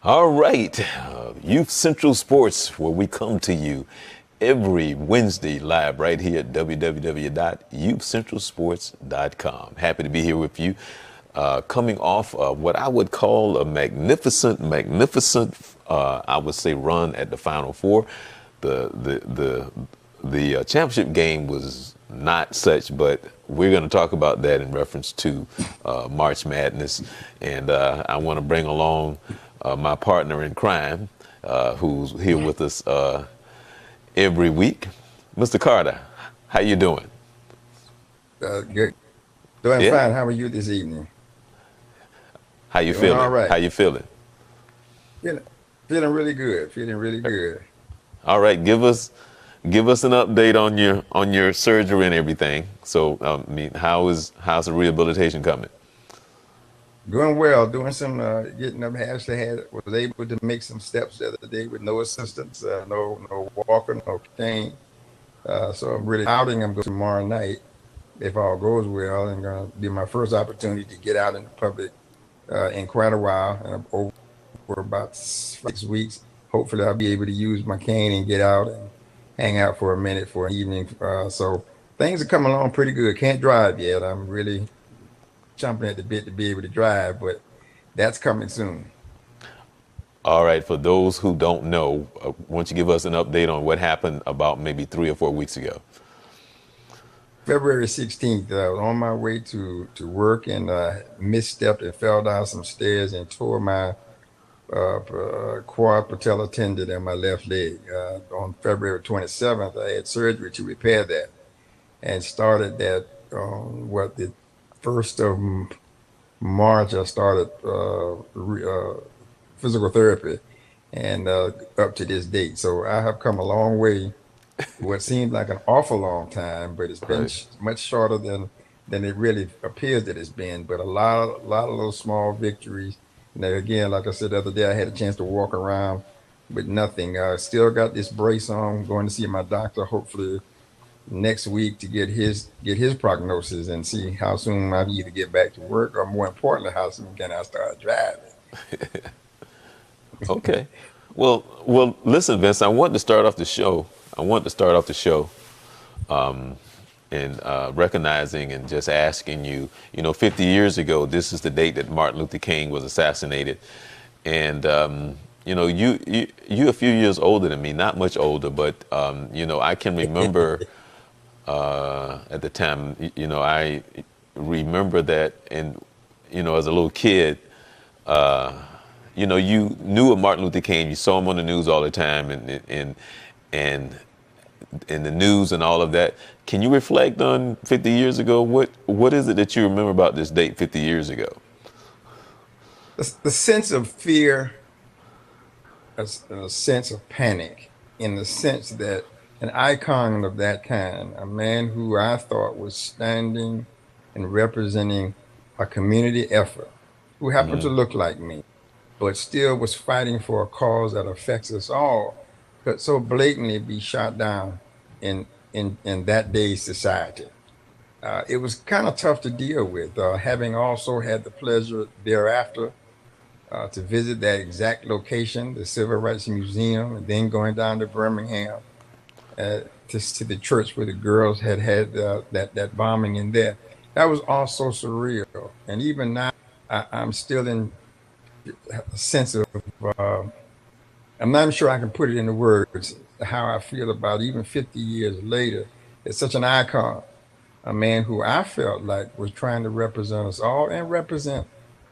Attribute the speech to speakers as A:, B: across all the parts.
A: All right, Youth Central Sports, where we come to you every Wednesday live right here at www.youthcentralsports.com. Happy to be here with you, coming off what I would call a magnificent, I would say, run at the Final Four. The championship game was not such, but we're going to talk about that in reference to March Madness, and I want to bring along my partner in crime, who's here with us every week, Mr. Carter. How you doing?
B: Good. Doing
A: Yeah.
B: fine. How are you this evening?
A: How you
B: Doing all
A: feeling?
B: right.
A: How you feeling?
B: Feeling, feeling really good. Feeling really good.
A: All right. Give us an update on your surgery and everything. So, I mean, how's the rehabilitation coming?
B: Doing well. Doing some getting up. Actually, was able to make some steps the other day with no assistance, no walker, no cane. So I'm really outing. I'm going tomorrow night if all goes well, and going to be my first opportunity to get out in the public in quite a while, and over about 6 weeks. Hopefully, I'll be able to use my cane and get out and hang out for a minute for an evening. So things are coming along pretty good. Can't drive yet. I'm really chomping at the bit to be able to drive, but that's coming soon.
A: All right. For those who don't know, why don't you give us an update on what happened about maybe 3 or 4 weeks ago?
B: February 16th, I was on my way to work and misstepped and fell down some stairs and tore my quad patella tendon in my left leg. On February 27th, I had surgery to repair that and started that on the 1st of March. I started physical therapy and up to this date. So I have come a long way. What seemed like an awful long time, but it's been
A: Right.
B: much shorter than it really appears that it's been. But a lot of those small victories. Now again, like I said the other day, I had a chance to walk around with nothing. I still got this brace on. Going to see my doctor hopefully next week to get his prognosis and see how soon I either get back to work or more importantly, how soon can I start driving.
A: Okay. Well, listen, Vince. I want to start off the show. And recognizing and just asking you. 50 years ago, this is the date that Martin Luther King was assassinated, and you a few years older than me, not much older, but I can remember at the time. I remember that, and as a little kid. You knew of Martin Luther King. You saw him on the news all the time, and in the news and all of that. Can you reflect on 50 years ago? What is it that you remember about this date 50 years ago?
B: The sense of fear, a sense of panic, in the sense that an icon of that kind, a man who I thought was standing and representing a community effort, who happened to
A: Mm,
B: look like me, but still was fighting for a cause that affects us all, could so blatantly be shot down in in that day's society. It was kind of tough to deal with, having also had the pleasure thereafter to visit that exact location, the Civil Rights Museum, and then going down to Birmingham to the church where the girls had that bombing in there. That was also surreal, and even now I'm still in a sense of uh, I'm not sure I can put it into words how I feel about it, even 50 years later. It's such an icon, a man who I felt like was trying to represent us all and represent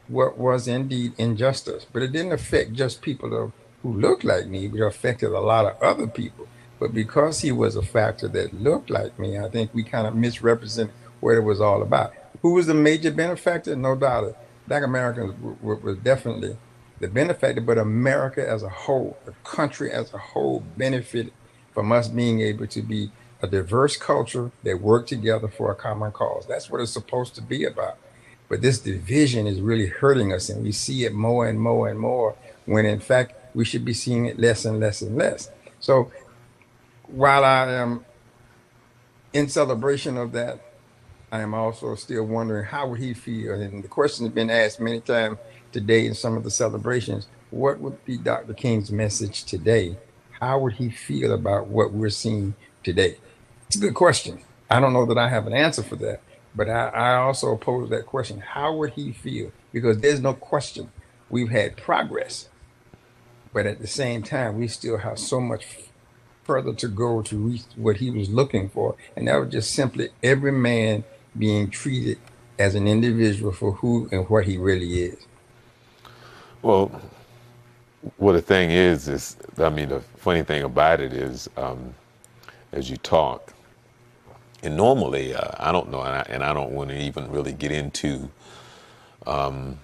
B: what was indeed injustice. But it didn't affect just who looked like me, but it affected a lot of other people. But because he was a factor that looked like me, I think we kind of misrepresent what it was all about. Who was the major benefactor? No doubt. Black Americans were definitely the benefactor, but America as a whole, the country as a whole benefited from us being able to be a diverse culture that work together for a common cause. That's what it's supposed to be about. But this division is really hurting us, and we see it more and more and more, when in fact we should be seeing it less and less and less. So while I am in celebration of that, I am also still wondering how would he feel. And the question has been asked many times today in some of the celebrations. what would be Dr. King's message today? How would he feel about what we're seeing today? It's a good question. I don't know that I have an answer for that, but I also pose that question. How would he feel? Because there's no question we've had progress, but at the same time, we still have so much further to go to reach what he was looking for. And that was just simply every man being treated as an individual for who and what he really is.
A: Well, well, the thing is, I mean, the funny thing about it is, as you talk, and normally, I don't know, and I don't want to even really get into the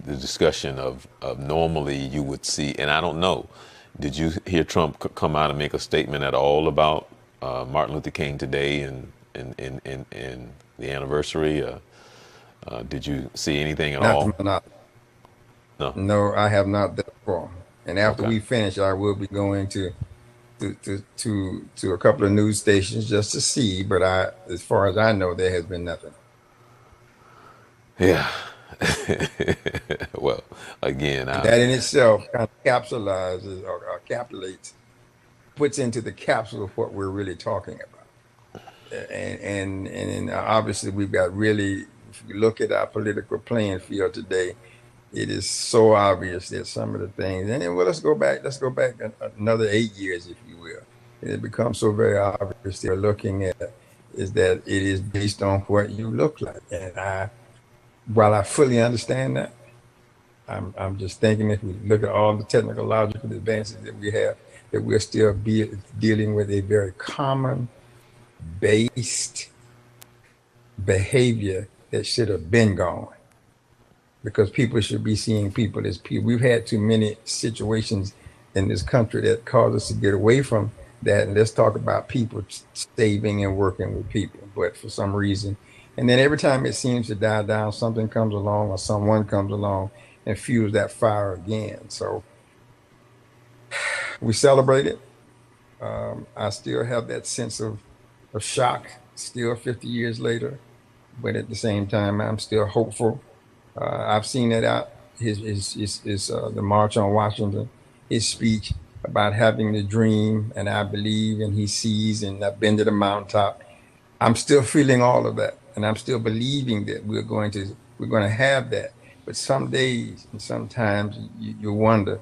A: discussion of normally you would see, and I don't know, did you hear Trump come out and make a statement at all about Martin Luther King today and the anniversary? Did you see anything at
B: Not to
A: all?
B: my knowledge.
A: No.
B: No, I have not that far. And after
A: Okay.
B: we finish, I will be going to a couple of news stations just to see. But as far as I know, there has been nothing.
A: Yeah. Well, again,
B: And that in itself kind of capsulizes or capitulates, puts into the capsule of what we're really talking about. And obviously we've got really, if you look at our political playing field today, it is so obvious that some of the things, and then, well, let's go back another 8 years, if you will. And it becomes so very obvious they're looking at is that it is based on what you look like. And while I fully understand that, I'm just thinking if we look at all the technological advances that we have, that we're still dealing with a very common based behavior that should have been gone because people should be seeing people as people. We've had too many situations in this country that cause us to get away from that. And let's talk about people saving and working with people. But for some reason, and then every time it seems to die down, something comes along or someone comes along and fuels that fire again. So we celebrate it. I still have that sense of shock still 50 years later, but at the same time, I'm still hopeful. I've seen it out the March on Washington, his speech about having the dream, and I believe, and he sees, and I've been to the mountaintop. I'm still feeling all of that, and I'm still believing that we're going to have that. But some days and sometimes you wonder.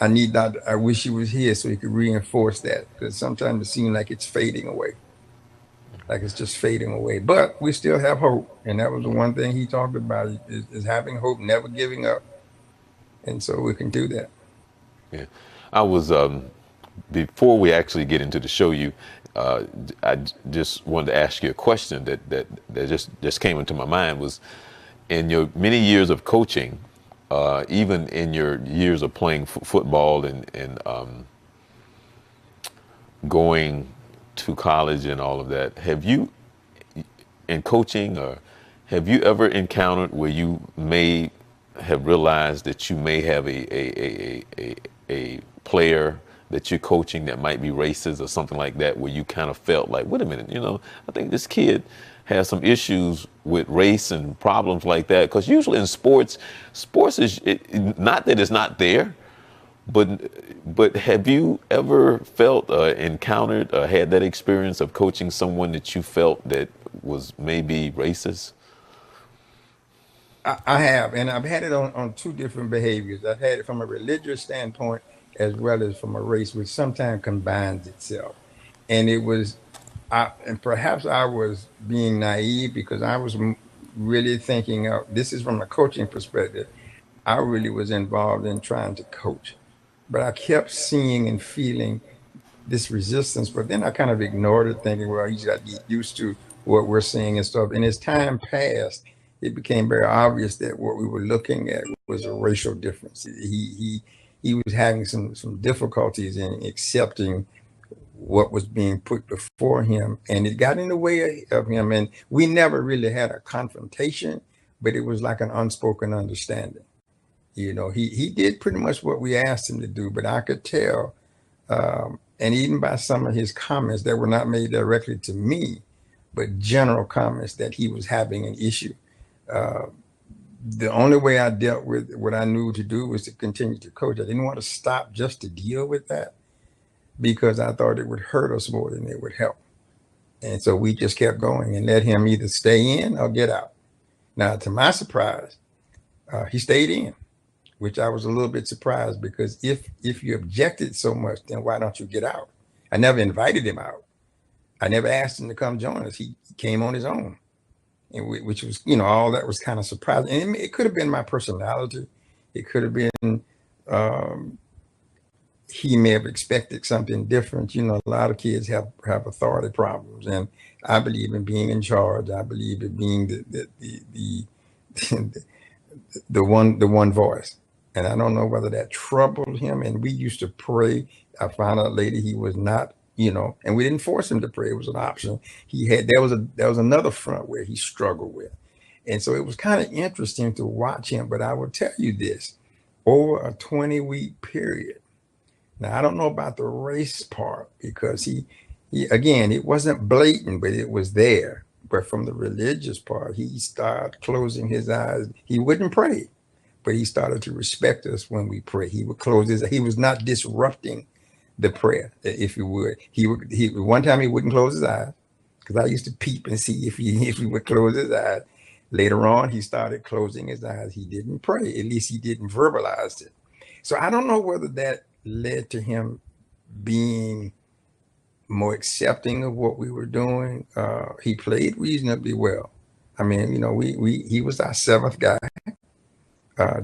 B: I need that. I wish he was here so he could reinforce that because sometimes it seems like it's fading away, like it's just fading away. But we still have hope, and that was the one thing he talked about is having hope, never giving up, and so we can do that.
A: yeah. I was before we actually get into the show. I just wanted to ask you a question that just came into my mind was in your many years of coaching, even in your years of playing football and going to college and all of that, have you in coaching or have you ever encountered where you may have realized that you may have a player that you're coaching that might be racist or something like that, where you kind of felt like, wait a minute, I think this kid has some issues with race and problems like that? Because usually in sports is not that it's not there, but have you ever felt, encountered, had that experience of coaching someone that you felt that was maybe racist?
B: I have, and I've had it on two different behaviors. I've had it from a religious standpoint as well as from a race, which sometimes combines itself. And and perhaps I was being naive because I was really thinking of this is from a coaching perspective. I really was involved in trying to coach, but I kept seeing and feeling this resistance. But then I kind of ignored it, thinking, well, he's got to get used to what we're seeing and stuff. And as time passed, it became very obvious that what we were looking at was a racial difference. He was having some difficulties in accepting what was being put before him, and it got in the way of him. And we never really had a confrontation, but it was like an unspoken understanding. He did pretty much what we asked him to do, but I could tell, and even by some of his comments that were not made directly to me, but general comments that he was having an issue. Uh, the only way I dealt with what I knew to do was to continue to coach. I didn't want to stop just to deal with that because I thought it would hurt us more than it would help. And so we just kept going and let him either stay in or get out. Now, to my surprise, he stayed in, which I was a little bit surprised because if you objected so much, then why don't you get out? I never invited him out. I never asked him to come join us. He came on his own, and which was, all that was kind of surprising. And it could have been my personality. It could have been um, he may have expected something different. A lot of kids have authority problems, and I believe in being in charge. I believe in being the the one voice. And I don't know whether that troubled him. And we used to pray. I found out later he was not, and we didn't force him to pray. It was an option. He had there was another front where he struggled with. And so it was kind of interesting to watch him. But I will tell you this, over a 20-week period. Now I don't know about the race part because he again, it wasn't blatant, but it was there. But from the religious part, he started closing his eyes. He wouldn't pray, but he started to respect us when we pray. He would close his. He was not disrupting the prayer, if you would. He one time he wouldn't close his eyes because I used to peep and see if he would close his eyes. Later on, he started closing his eyes. He didn't pray. At least he didn't verbalize it. So I don't know whether that led to him being more accepting of what we were doing. He played reasonably well. I mean, we he was our seventh guy.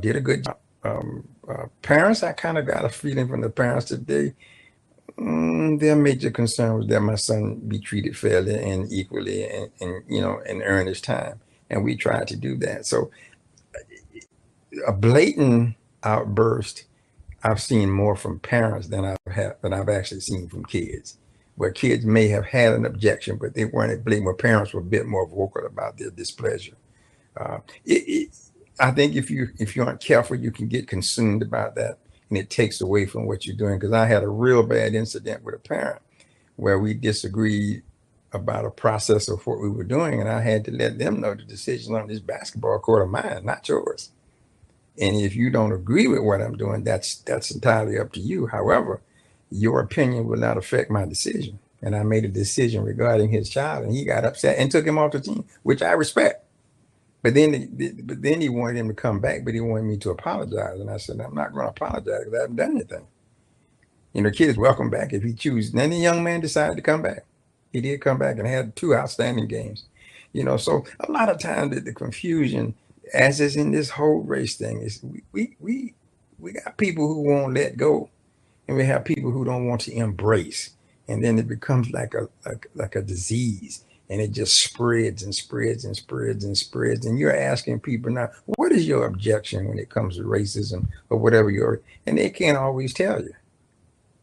B: Did a good job. Parents, I kind of got a feeling from the parents today. Their major concern was that my son be treated fairly and equally, and earn his time, and we tried to do that. So a blatant outburst I've seen more from parents than I've actually seen from kids, where kids may have had an objection, but they weren't blatant. Where parents were a bit more vocal about their displeasure. Uh, it, it, I think if you aren't careful, you can get consumed about that, and it takes away from what you're doing. Because I had a real bad incident with a parent where we disagreed about a process of what we were doing, and I had to let them know the decisions on this basketball court are mine, not yours. And if you don't agree with what I'm doing, that's entirely up to you. However, your opinion will not affect my decision. And I made a decision regarding his child, and he got upset and took him off the team, which I respect. But then he wanted him to come back, but he wanted me to apologize. And I said, I'm not going to apologize because I haven't done anything. Kids welcome back if he chooses. And then the young man decided to come back. He did come back and had two outstanding games. So a lot of times the confusion, as is in this whole race thing, is we got people who won't let go, and we have people who don't want to embrace, and then it becomes like a disease, and it just spreads and spreads and spreads and spreads. And you're asking people now, what is your objection when it comes to racism or whatever and they can't always tell you.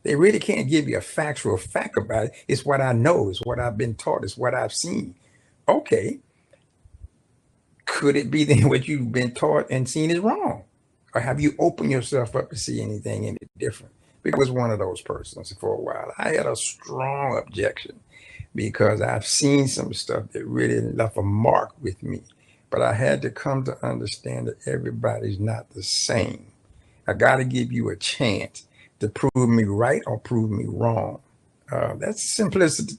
B: They really can't give you a factual fact about it. It's what I know. It's what I've been taught. It's what I've seen. Okay. Could it be then what you've been taught and seen is wrong? Or have you opened yourself up to see anything any different? Because I was one of those persons for a while. I had a strong objection because I've seen some stuff that really left a mark with me. But I had to come to understand that everybody's not the same. I got to give you a chance to prove me right or prove me wrong. That's simplicity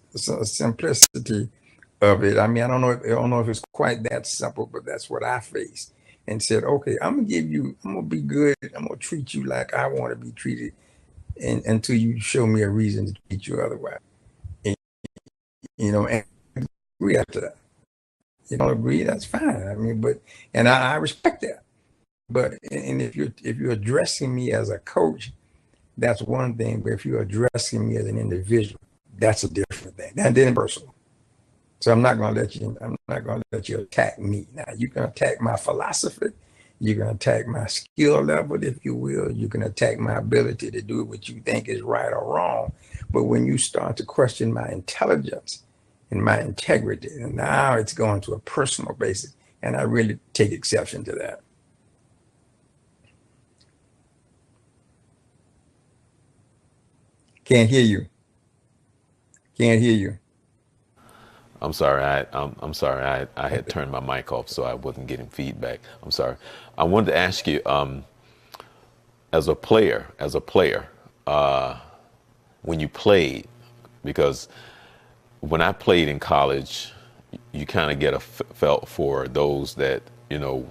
B: of it. I mean, I don't know if it's quite that simple, but that's what I faced and said, okay, I'm gonna be good. I'm gonna treat you like I want to be treated, and until you show me a reason to treat you otherwise. And, and agree after that. You don't agree, that's fine. I mean, and I respect that. But and if you're addressing me as a coach, that's one thing. But if you're addressing me as an individual, that's a different thing. That didn't personal. So I'm not going to let you. I'm not going to let you attack me. Now you can attack my philosophy. You can attack my skill level, if you will. You can attack my ability to do what you think is right or wrong. But when you start to question my intelligence and my integrity, and now it's going to a personal basis, and I really take exception to that. Can't hear you. Can't hear you.
A: I'm sorry. I'm sorry. I had turned my mic off, so I wasn't getting feedback. I'm sorry. I wanted to ask you, as a player, when you played, because when I played in college, you kind of get a felt for those that, you know.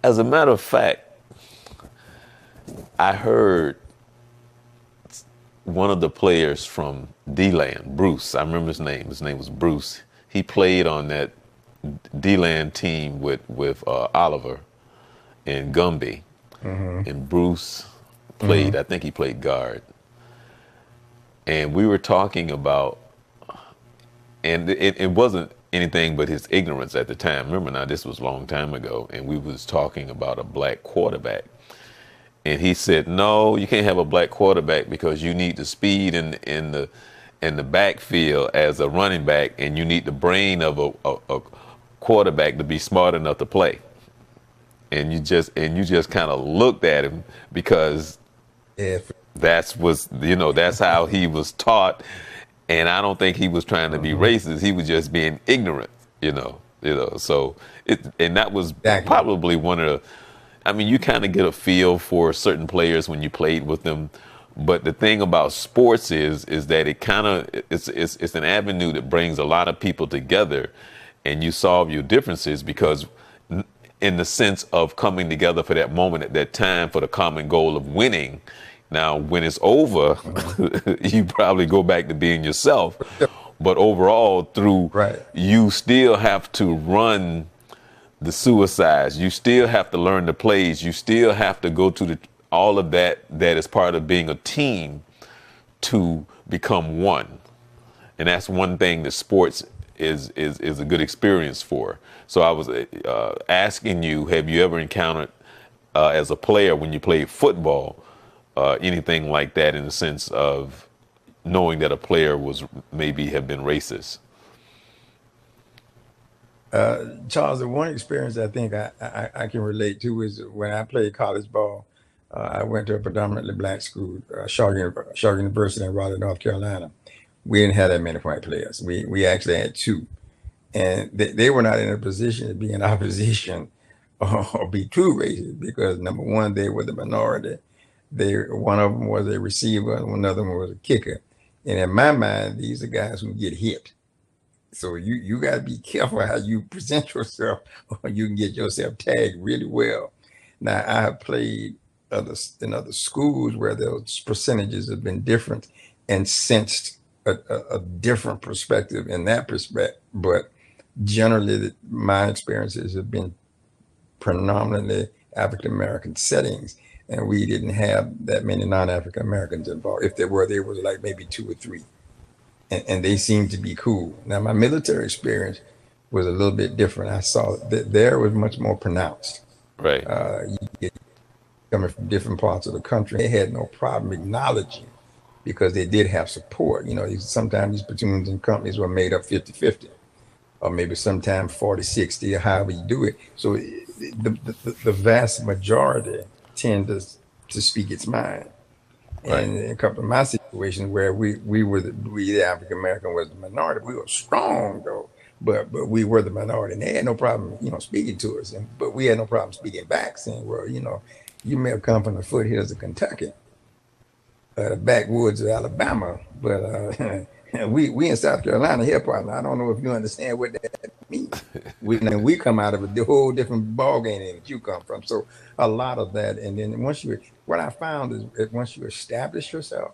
A: As a matter of fact, I heard one of the players from D-Land, Bruce. I remember his name. His name was Bruce. He played on that D-Land team with Oliver and Gumby,
B: Mm-hmm.
A: and Bruce
B: Mm-hmm.
A: played. I think he played guard. And we were talking about, and it wasn't anything but his ignorance at the time. Remember now, this was a long time ago, and we was talking about a black quarterback. And he said, "No, you can't have a black quarterback because you need the speed in the backfield as a running back, and you need the brain of a quarterback to be smart enough to play." And you just kind of looked at him because
B: Yeah.
A: that's how he was taught, and I don't think he was trying to be
B: Mm-hmm.
A: racist. He was just being ignorant, So and that was
B: Exactly.
A: probably one of the. I mean, you kind of get a feel for certain players when you played with them, but the thing about sports is that it kind of it's an avenue that brings a lot of people together, and you solve your differences because in the sense of coming together for that moment at that time for the common goal of winning. Now, when it's over,
B: Mm-hmm.
A: you probably go back to being yourself. But overall,
B: Right.
A: you still have to run the suicides. You still have to learn the plays. You still have to go to all of that is part of being a team to become one. And that's one thing that sports is a good experience for. So I was asking you, have you ever encountered as a player when you played football anything like that in the sense of knowing that a player was maybe have been racist?
B: Charles, the one experience I think I can relate to is when I played college ball. I went to a predominantly black school, Shaw University in Raleigh, North Carolina. We didn't have that many white players. We actually had two, and they were not in a position to be in opposition or be too racist because number one, they were the minority. One of them was a receiver, and another one was a kicker. And in my mind, these are guys who get hit. So you got to be careful how you present yourself, or you can get yourself tagged really well. Now I have played in other schools where those percentages have been different and sensed a different perspective in that respect. But generally, my experiences have been predominantly African American settings, and we didn't have that many non-African Americans involved. If there were, there was like maybe two or three, and they seemed to be cool. Now, my military experience was a little bit different. I saw that there was much more pronounced.
A: Right.
B: You get coming from different parts of the country, they had no problem acknowledging because they did have support. Sometimes these platoons and companies were made up 50-50, or maybe sometimes 40-60, or however you do it. So the vast majority tend to speak its mind.
A: Right.
B: And in a couple of my situations where we the African American was the minority, we were strong though, but we were the minority, and they had no problem, speaking to us, but we had no problem speaking back, saying, well, you may have come from the foothills of Kentucky, the backwoods of Alabama, but we in South Carolina here, partner. I don't know if you understand what that means. We come out of a whole different ball game than that you come from. So a lot of that, and then what I found is that once you establish yourself,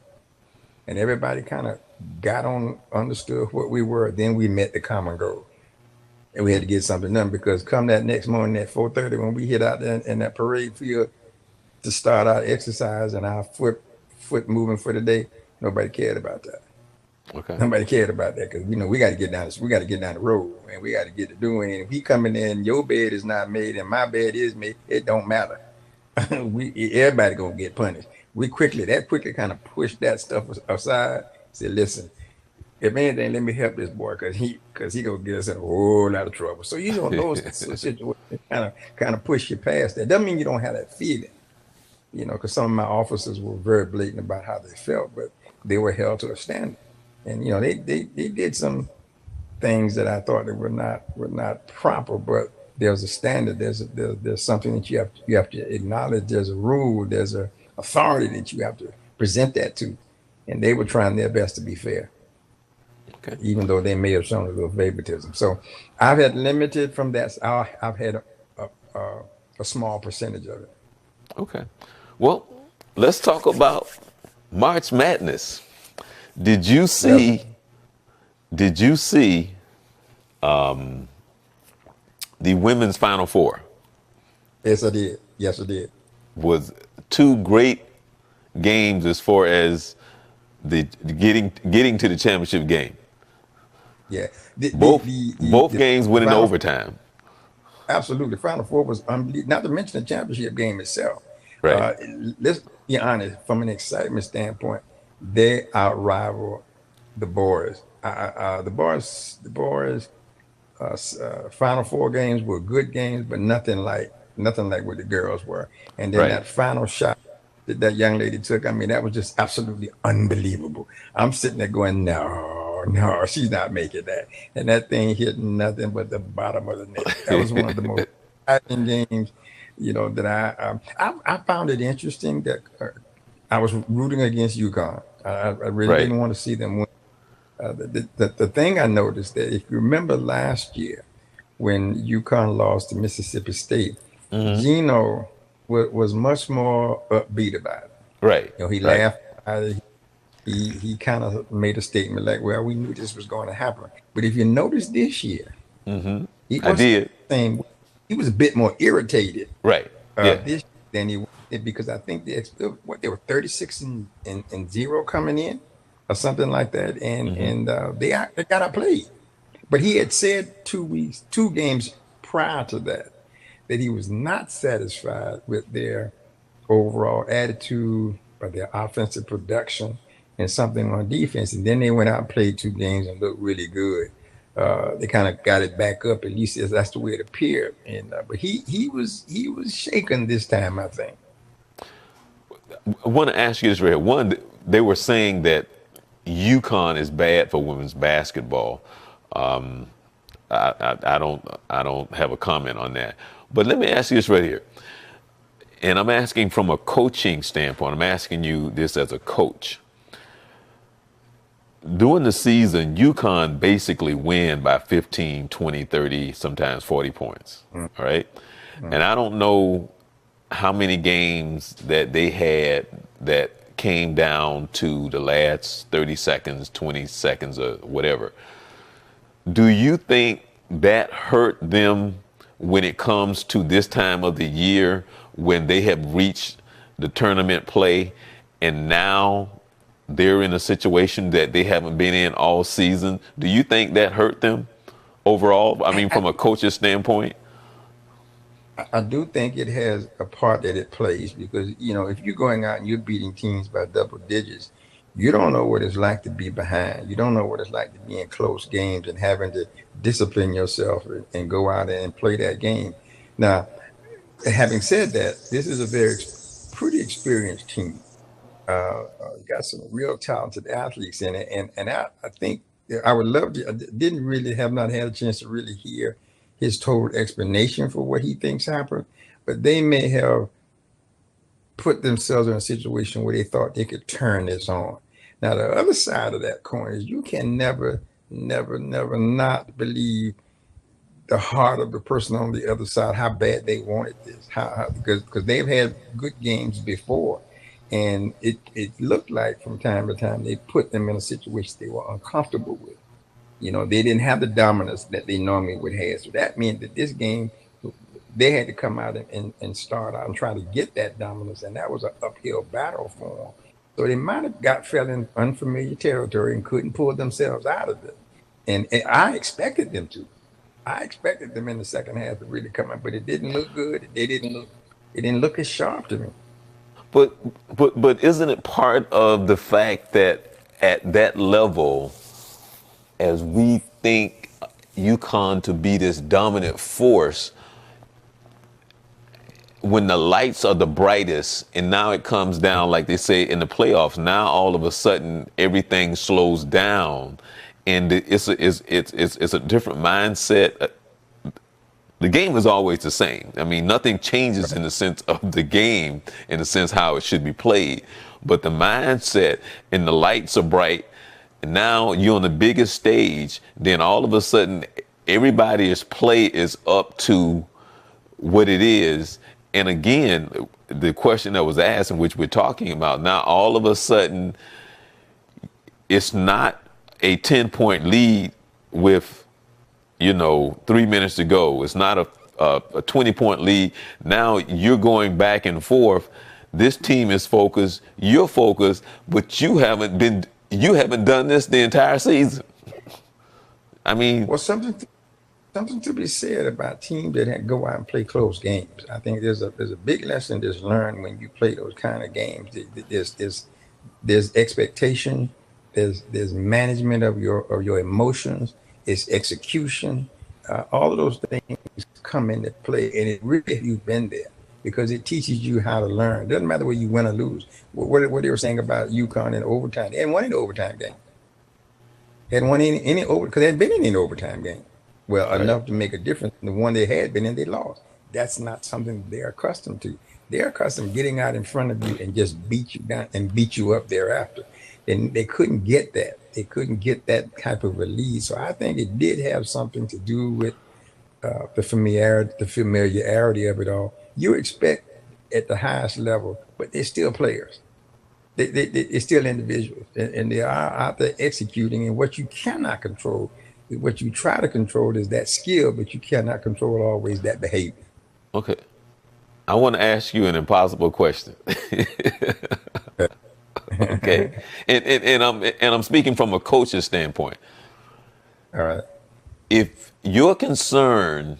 B: and everybody kind of got on, understood what we were, then we met the common goal, and we had to get something done because come that next morning at 4:30 when we hit out there in that parade field to start our exercise and our foot moving for the day, nobody cared about that.
A: Okay.
B: Nobody cared about that because we got to get down. We got to get down the road, and we got to get to doing. And if we coming in, your bed is not made, and my bed is made. It don't matter. Everybody gonna get punished. That quickly kind of pushed that stuff aside. Said, listen, if anything, let me help this boy because he gonna get us in a whole lot of trouble. So those situations kind of push you past that. Doesn't mean you don't have that feeling, because some of my officers were very blatant about how they felt, but they were held to a standard. and they did some things that I thought that were not proper, but there's a standard. There's something that you have to acknowledge. There's a rule. There's a authority that you have to present that to, and they were trying their best to be fair,
A: Okay.
B: even though they may have shown a little favoritism. So I've had limited from that. I've had a, a small percentage of it.
A: Okay. Well, let's talk about March Madness. Did you
B: Yep.
A: see? Did you see the women's Final Four?
B: Yes, I did. Yes, I did.
A: Was two great games as far as the getting to the championship game.
B: Yeah. The the
A: Both
B: the the,
A: both games
B: the
A: went in
B: final
A: overtime.
B: absolutely Final Four was unbelievable. Not to mention the championship game itself.
A: Right.
B: Uh, let's be honest. From an excitement standpoint, they outrival the boys. The boys. Final Four games were good games, but nothing like what the girls were. And then
A: Right.
B: that final shot that young lady took, I mean, that was just absolutely unbelievable. I'm sitting there going, no, no, she's not making that. And that thing hit nothing but the bottom of the net. That was one of the most exciting games, that I found it interesting that I was rooting against UConn. I really
A: Right.
B: didn't want to see them win. The thing I noticed that if you remember last year when UConn lost to Mississippi State, Gino was much more upbeat about it.
A: Right.
B: He
A: Right.
B: laughed about it. He kind of made a statement like, "Well, we knew this was going to happen." But if you notice this year, he
A: I
B: wasn't
A: did.
B: the same. He was a bit more irritated
A: Right. Yeah.
B: this than he was because I think what they were 36 and 0 coming in or something like that, and they got outplayed. But he had said 2 weeks, 2 games prior to that he was not satisfied with their overall attitude or their offensive production and something on defense. And then they went out and played 2 games and looked really good. They kind of got it back up, at least as that's the way it appeared. And but he was shaken this time, I think.
A: I want to ask you this right here. One, they were saying that UConn is bad for women's basketball. Um, I don't have a comment on that. But let me ask you this right here. And I'm asking from a coaching standpoint. I'm asking you this as a coach. During the season, UConn basically win by 15, 20, 30, sometimes 40 points. All right. And I don't know how many games that they had that came down to the last 30 seconds, 20 seconds, or whatever. Do you think that hurt them when it comes to this time of the year when they have reached the tournament play and now they're in a situation that they haven't been in all season? Do you think that hurt them overall? I mean, from a coach's standpoint?
B: I do think it has a part that it plays because if you're going out and you're beating teams by double digits, you don't know what it's like to be behind. You don't know what it's like to be in close games and having to discipline yourself and go out and play that game. Now, having said that, this is a pretty experienced team. Got some real talented athletes in it, and I think I would love to. I didn't really have not had a chance to really hear his total explanation for what he thinks happened, but they may have put themselves in a situation where they thought they could turn this on. Now, the other side of that coin is you can never, never, never not believe the heart of the person on the other side, how bad they wanted this, because they've had good games before, and it looked like from time to time they put them in a situation they were uncomfortable with. They didn't have the dominance that they normally would have, so that meant that this game they had to come out and start out and try to get that dominance, and that was an uphill battle for them. So they might have fell in unfamiliar territory and couldn't pull themselves out of it. And I expected them to. I expected them in the second half to really come out, but it didn't look good. It didn't look as sharp to me.
A: But but isn't it part of the fact that at that level, as we think UConn to be this dominant force, when the lights are the brightest, and now it comes down, like they say in the playoffs. Now all of a sudden everything slows down, and it's a different mindset. The game is always the same. I mean, nothing changes in the sense of the game, in the sense how it should be played. But the mindset and the lights are bright, and now you're on the biggest stage. Then all of a sudden, everybody's play is up to what it is. And again, the question that was asked, and which we're talking about now, all of a sudden, it's not a 10-point lead with 3 minutes to go. It's not a 20-point lead. Now you're going back and forth. This team is focused. You're focused, but you haven't done this the entire season. I mean,
B: Well, something to be said about teams that go out and play close games. I think there's a big lesson that's learned when you play those kind of games. There's expectation, there's management of your emotions, it's execution. All of those things come into play, and it really you've been there because it teaches you how to learn. It doesn't matter whether you win or lose. What they were saying about UConn in overtime, they hadn't won any overtime game. They hadn't won any over because they hadn't been in any overtime game. Well,
A: right.
B: enough to make a difference. The one they had been in, they lost. That's not something they're accustomed to. They're accustomed to getting out in front of you and just beat you down and beat you up thereafter. And they couldn't get that. They couldn't get that type of release. So I think it did have something to do with the familiarity of it all. You expect at the highest level, but they're still players. They're still individuals, and they are out there executing. And what you cannot control, what you try to control is that skill, but you cannot control always that behavior.
A: Okay. I want to ask you an impossible question. Okay. And I'm speaking from a coach's standpoint.
B: All right.
A: If you're concerned,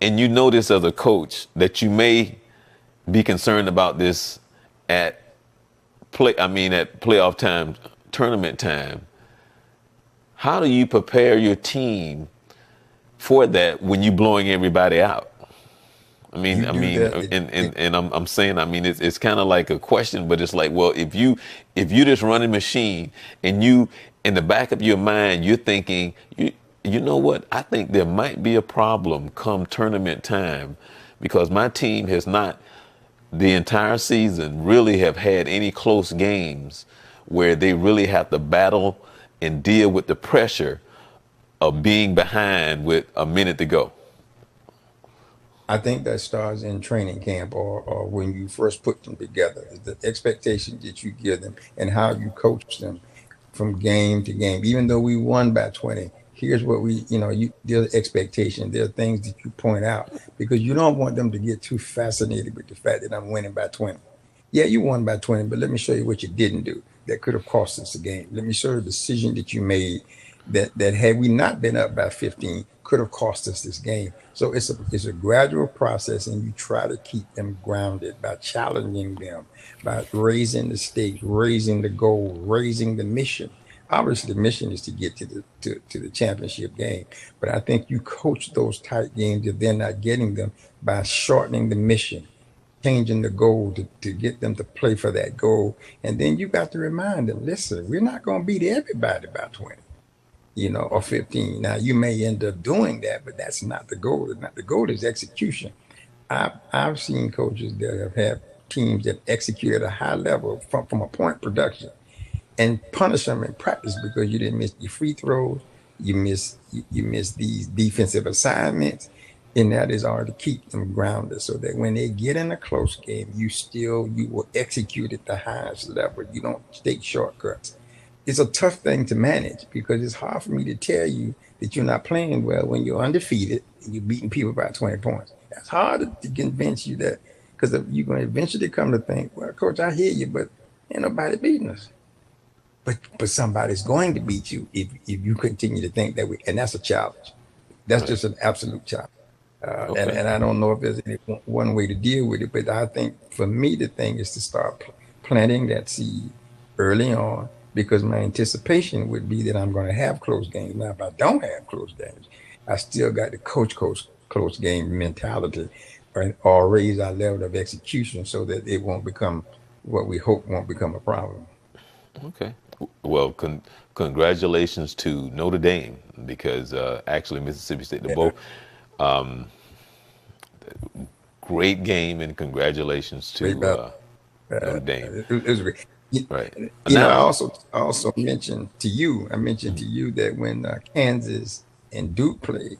A: and you know this as a coach, that you may be concerned about this at at playoff time, tournament time, how do you prepare your team for that when you're blowing everybody out?
B: You do that.
A: And I'm saying, it's kind of like a question, but it's like, well, if you just run a machine, and you, in the back of your mind, you're thinking, you know what? I think there might be a problem come tournament time, because my team has not the entire season really have had any close games where they really have to battle and deal with the pressure of being behind with a minute to go.
B: I think that starts in training camp or when you first put them together. The expectations that you give them and how you coach them from game to game. Even though we won by 20, here's what there's expectation. There are things that you point out because you don't want them to get too fascinated with the fact that I'm winning by 20. Yeah, you won by 20, but let me show you what you didn't do that could have cost us the game. Let me show you the decision that you made that had we not been up by 15 could have cost us this game. So it's a gradual process, and you try to keep them grounded by challenging them, by raising the stakes, raising the goal, raising the mission. Obviously, the mission is to get to the championship game, but I think you coach those tight games if they're not getting them by shortening the mission, changing the goal to get them to play for that goal, and then you got to remind them, listen, we're not going to beat everybody by 20. Or 15. Now you may end up doing that, but that's not the goal. Not the goal is execution. I've seen coaches that have had teams that execute at a high level from a point production and punish them in practice because you didn't miss your free throws, you miss these defensive assignments, and that is all to keep them grounded so that when they get in a close game, you will execute at the highest level. You don't take shortcuts. It's a tough thing to manage because it's hard for me to tell you that you're not playing well when you're undefeated and you're beating people by 20 points. That's hard to convince you that because you're going to eventually come to think, well, coach, I hear you, but ain't nobody beating us. But somebody's going to beat you if you continue to think that way, and that's a challenge. That's just an absolute challenge.
A: Okay.
B: And I don't know if there's any one way to deal with it, but I think for me the thing is to start planting that seed early on because my anticipation would be that I'm going to have close games. Now, if I don't have close games, I still got the coach close game mentality. or raise our level of execution so that it won't become what we hope won't become a problem.
A: Okay. Well, congratulations to Notre Dame because actually Mississippi State, the
B: Yeah,
A: both great game, and congratulations
B: great
A: to
B: battle.
A: Notre Dame.
B: It was great.
A: Right
B: I
A: now,
B: also mentioned to you, I mentioned to you that when Kansas and Duke played,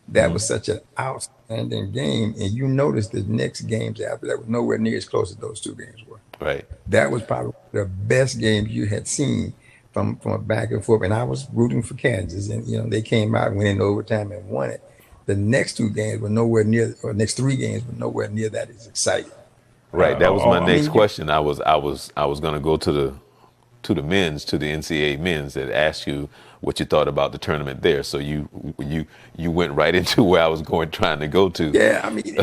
B: that was such an outstanding game, and you noticed the next games after that were nowhere near as close as those two games were.
A: right,
B: That was probably the best games you had seen from a back and forth. And I was rooting for Kansas, and they came out, went in overtime, and won it. The next two games were nowhere near, or next three games were nowhere near that as exciting.
A: right. That was my
B: I
A: next
B: mean,
A: question. I was going to go to the men's, to the NCAA men's, that asked you what you thought about the tournament there. So you went right into where I was going, trying to go to.
B: yeah, I mean,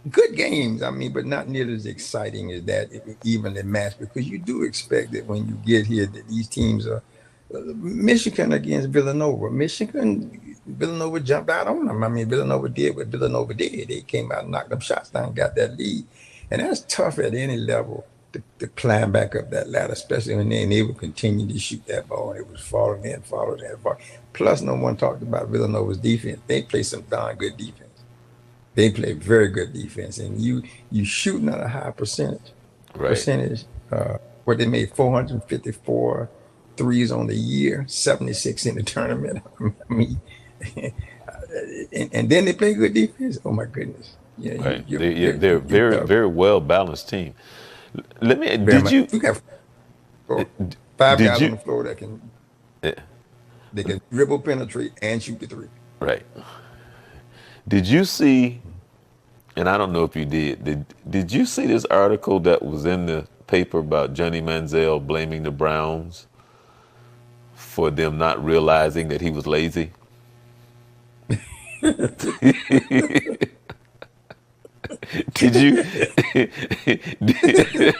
B: good games. I mean, but not nearly as exciting as that evenly matched, because you do expect that when you get here that these teams are Michigan against Villanova. Villanova jumped out on them. I mean, Villanova did what Villanova did. They came out and knocked them shots down, got that lead. And that's tough at any level to climb back up that ladder, especially when they would continue to shoot that ball. It was falling in, falling in, falling. Plus, no one talked about Villanova's defense. They play some darn good defense. They play very good defense, and you shooting at a high
A: Right.
B: percentage. Where they made 454 threes on the year, 76 in the tournament. I mean, and then they play good defense. Oh my goodness! Yeah,
A: Right. They're
B: you're
A: very, very well balanced team. Let me.
B: very
A: Did
B: much.
A: you?
B: You got five
A: Did
B: guys on
A: you?
B: the floor that can
A: eh,
B: they can dribble, penetrate, and shoot the three.
A: Right. Did you see? And I don't know if you did. Did you see this article that was in the paper about Johnny Manziel blaming the Browns for them not realizing that he was lazy? Did you? Did you?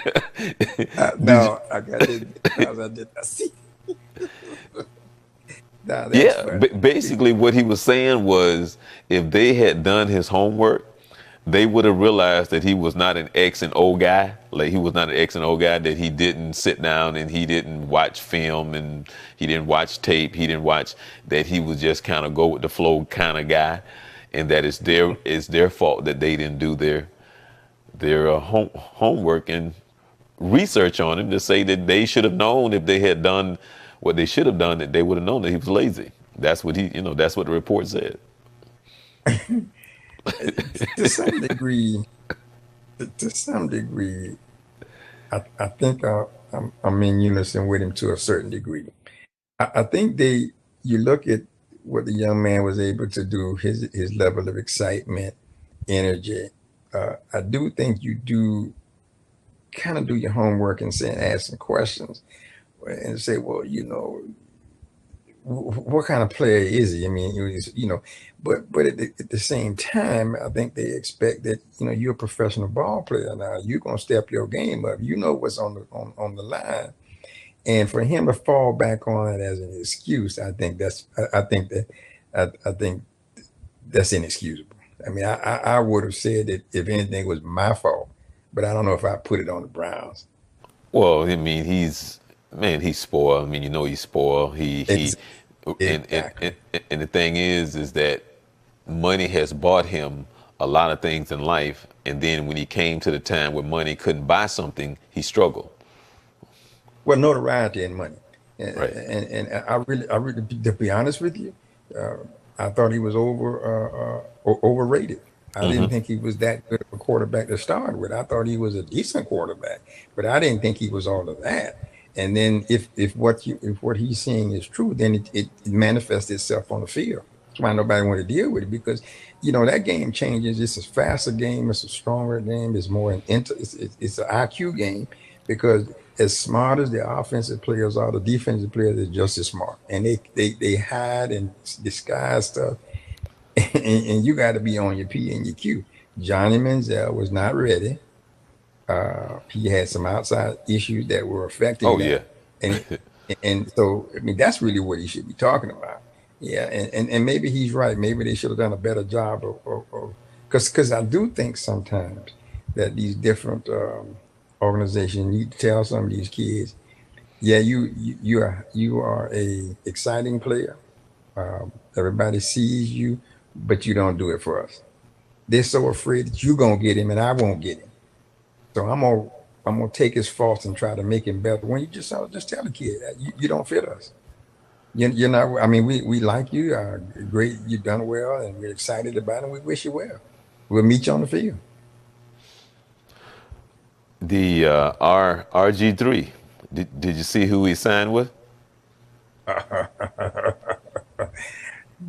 B: No, I got it because I did not see. Nah, that's
A: Yeah.
B: funny.
A: Basically, what he was saying was, if they had done his homework, they would have realized that he was not an X and O guy. Like, he was not an X and O guy, that he didn't sit down and he didn't watch film and he didn't watch tape. He didn't watch, that he was just kind of go with the flow kind of guy. And that it's their fault that they didn't do their homework and research on him, to say that they should have known, if they had done what they should have done, that they would have known that he was lazy. That's what that's what the report said.
B: To some degree, to some degree, I think I'm in unison with him to a certain degree. I think you look at what the young man was able to do, his level of excitement, energy. I do think you do kind of do your homework and ask some questions and say, well, what kind of player is he? I mean, but at the same time, I think they expect that you're a professional ball player now. You're gonna step your game up. You know what's on the line, and for him to fall back on it as an excuse, I think that's inexcusable. I mean, I would have said that if anything was my fault, but I don't know if I put it on the Browns.
A: Well, I mean, he's spoiled. I mean, he's spoiled. He
B: Ex-
A: and and,
B: exactly.
A: and and the thing is that money has bought him a lot of things in life, and then when he came to the time where money couldn't buy something, he struggled.
B: Well, notoriety and money,
A: Right.
B: and I really, to be honest with you, uh, I thought he was overrated. I didn't think he was that good of a quarterback to start with. I thought he was a decent quarterback, but I didn't think he was all of that. And then if what he's saying is true, then it manifests itself on the field. That's why nobody want to deal with it, because that game changes. It's a faster game. It's a stronger game. It's more it's an IQ game, because as smart as the offensive players are, the defensive players are just as smart, and they hide and disguise stuff, and you got to be on your P and your Q. Johnny Manziel was not ready. He had some outside issues that were affecting
A: Oh yeah.
B: that, and so I mean that's really what he should be talking about. Yeah, and maybe he's right. Maybe they should have done a better job of because I do think sometimes that these different organizations need to tell some of these kids, yeah, you are a exciting player. Everybody sees you, but you don't do it for us. They're so afraid that you're gonna get him and I won't get him. So I'm gonna take his faults and try to make him better. When you just tell the kid that you don't fit us. You're not. I mean, we like you. Great, you've done well, and we're excited about it. And we wish you well. We'll meet you on the field.
A: The RG3. Did you see who he signed with?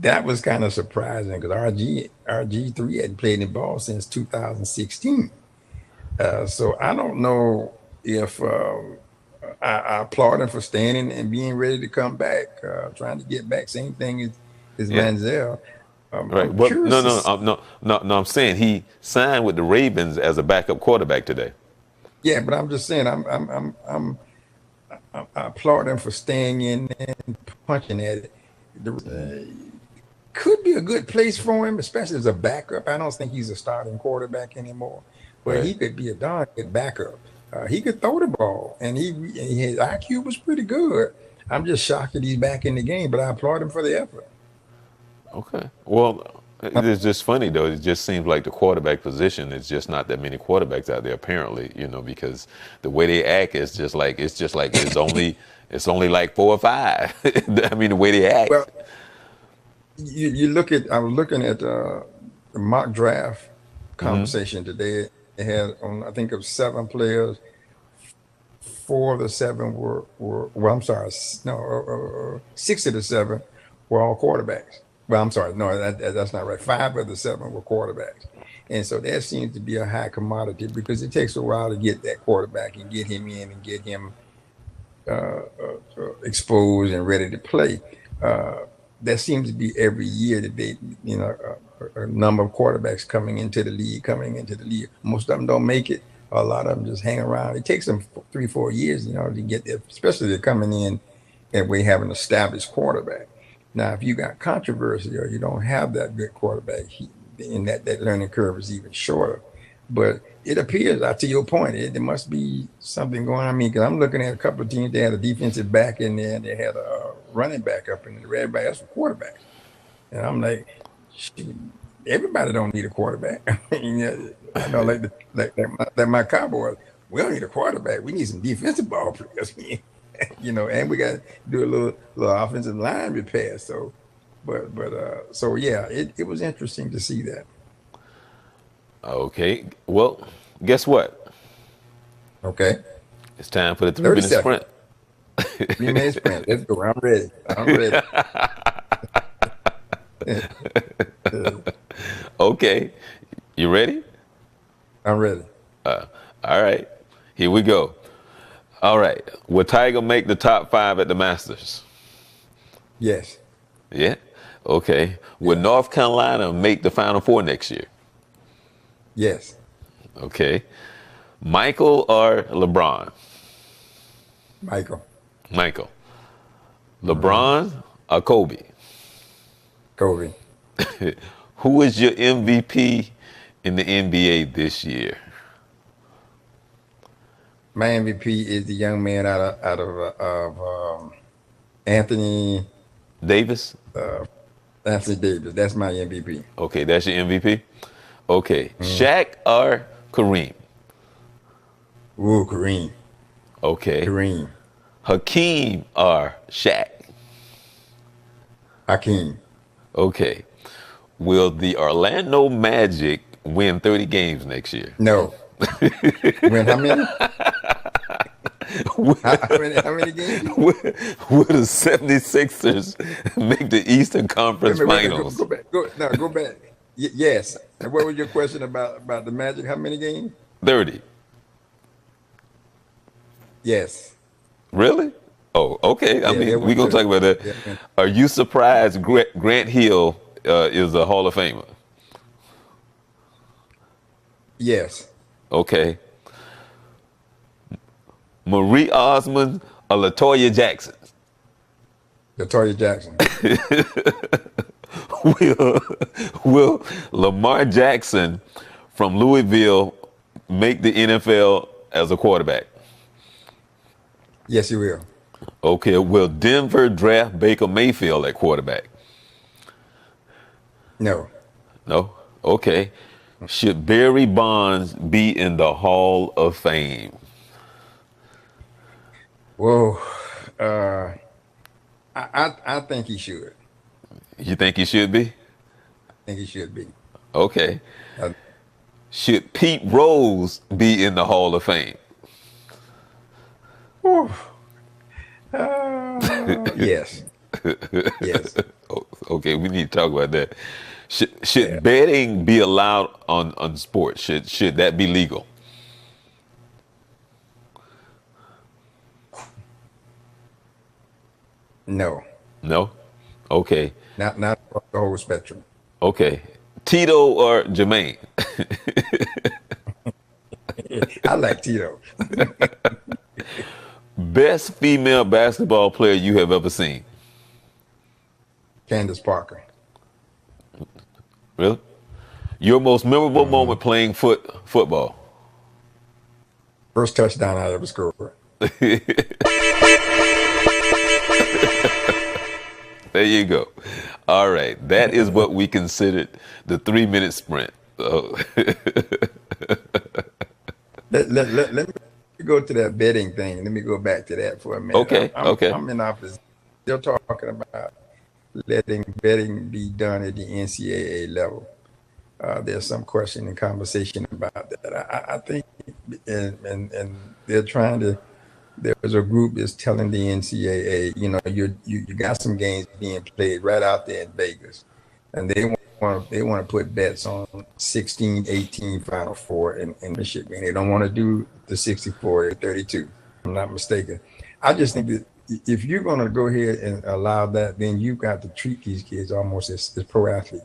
B: That was kind of surprising because RG3 hadn't played in ball since 2016. So I don't know if I applaud him for staying and being ready to come back, trying to get back. Same thing as
A: Yeah.
B: Manziel.
A: Right.
B: I'm
A: Well,
B: curious.
A: no, no, no. I'm saying he signed with the Ravens as a backup quarterback today.
B: Yeah, but I'm just saying I applaud him for staying in and punching at it. Could be a good place for him, especially as a backup. I don't think he's a starting quarterback anymore, but
A: Right.
B: he could be a darn good backup. He could throw the ball, and his IQ was pretty good. I'm just shocked that he's back in the game, but I applaud him for the effort.
A: Okay. Well, it's just funny though. It just seems like the quarterback position is just not that many quarterbacks out there apparently. Because the way they act is just like it's only like four or five. I mean, the way they
B: Well,
A: act.
B: you look at I was looking at the mock draft
A: Hmm.
B: conversation today. They had on I think of 7 players. 4 of the 7 were well. I'm sorry, no, 6 of the 7 were all quarterbacks. Well, I'm sorry, no, that's not right. 5 of the 7 were quarterbacks, and so that seems to be a high commodity because it takes a while to get that quarterback and get him in and get him exposed and ready to play. Uh, that seems to be every year that they, a number of quarterbacks coming into the league. Most of them don't make it. A lot of them just hang around. It takes them 3, 4 years, to get there, especially they're coming in and we have an established quarterback. Now, if you got controversy or you don't have that good quarterback, and that learning curve is even shorter. But it appears, to your point, there must be something going on. I mean, because I'm looking at a couple of teams, they had a defensive back in there, and they had a running back up in there. Everybody else were quarterbacks. And I'm like, shoot, everybody don't need a quarterback. I know, like my Cowboys, we don't need a quarterback. We need some defensive ball players. And we got to do a little offensive line repair. So, so yeah, it was interesting to see that.
A: Okay. Well, guess what?
B: Okay,
A: It's time for the
B: 30
A: 3 minute
B: seconds,
A: sprint.
B: 3 minute sprint. Let's go. I'm ready. I'm ready.
A: Okay. You ready?
B: I'm ready.
A: All right. Here we go. All right. Will Tiger make the top 5 at the Masters?
B: Yes.
A: Yeah. Okay. Will
B: Yeah.
A: North Carolina make the Final Four next year?
B: Yes.
A: Okay. Michael or LeBron?
B: Michael.
A: Michael.
B: Hmm.
A: LeBron or Kobe?
B: Kobe.
A: Who is your MVP in the NBA this year?
B: My MVP is the young man out of Anthony
A: Davis?
B: uh, Anthony Davis. That's my MVP.
A: Okay, that's your MVP? Okay. Shaq or Kareem?
B: Ooh, Kareem.
A: Okay.
B: Kareem.
A: Hakeem or Shaq?
B: Hakeem.
A: Okay. Will the Orlando Magic win 30 games next year?
B: No. Win how many?
A: will,
B: How many games?
A: will the 76ers make the Eastern Conference
B: Wait a minute. Go
A: Finals?
B: back. Go back. Yes. And what was your question about the Magic? How many games?
A: 30.
B: Yes.
A: Really? Oh, okay. I
B: Yeah, they
A: mean, we're
B: win
A: going to
B: 30.
A: talk about that.
B: Yeah, man.
A: Are you surprised Grant Hill is a Hall of Famer?
B: Yes.
A: Okay. Marie Osmond or LaToya Jackson?
B: Latoya Jackson.
A: will, will Lamar Jackson from Louisville make the NFL as a quarterback?
B: Yes, he will.
A: Okay. Will Denver draft Baker Mayfield at quarterback?
B: No.
A: No. Okay. Should Barry Bonds be in the Hall of Fame?
B: Whoa. Uh, I think he should.
A: You think he should be?
B: I think he should be.
A: Okay.
B: Uh,
A: Should Pete Rose be in the Hall of Fame?
B: whew. Yes. Yes.
A: Okay, we need to talk about that.
B: Yeah.
A: Should betting be allowed on sports? Should that be legal?
B: No.
A: No? Okay.
B: Not across the whole spectrum.
A: Okay. Tito or Jermaine?
B: I like Tito.
A: Best female basketball player you have ever seen?
B: Candace Parker.
A: Really? Your most memorable moment playing football?
B: First touchdown I ever scored.
A: There you go. All right. That is what we considered the 3-minute sprint.
B: Let me go to that betting thing. Let me go back to that for a minute.
A: Okay. Okay.
B: I'm in opposition. Still talking about letting betting be done at the NCAA level. There's some question and conversation about that. I think, and they're trying to. There's a group that's telling the NCAA, you got some games being played right out there in Vegas, and they want to put bets on 16, 18 Final Four in Michigan. They don't want to do the 64 or 32. If I'm not mistaken. I just think that if you're going to go ahead and allow that, then you've got to treat these kids almost as pro athletes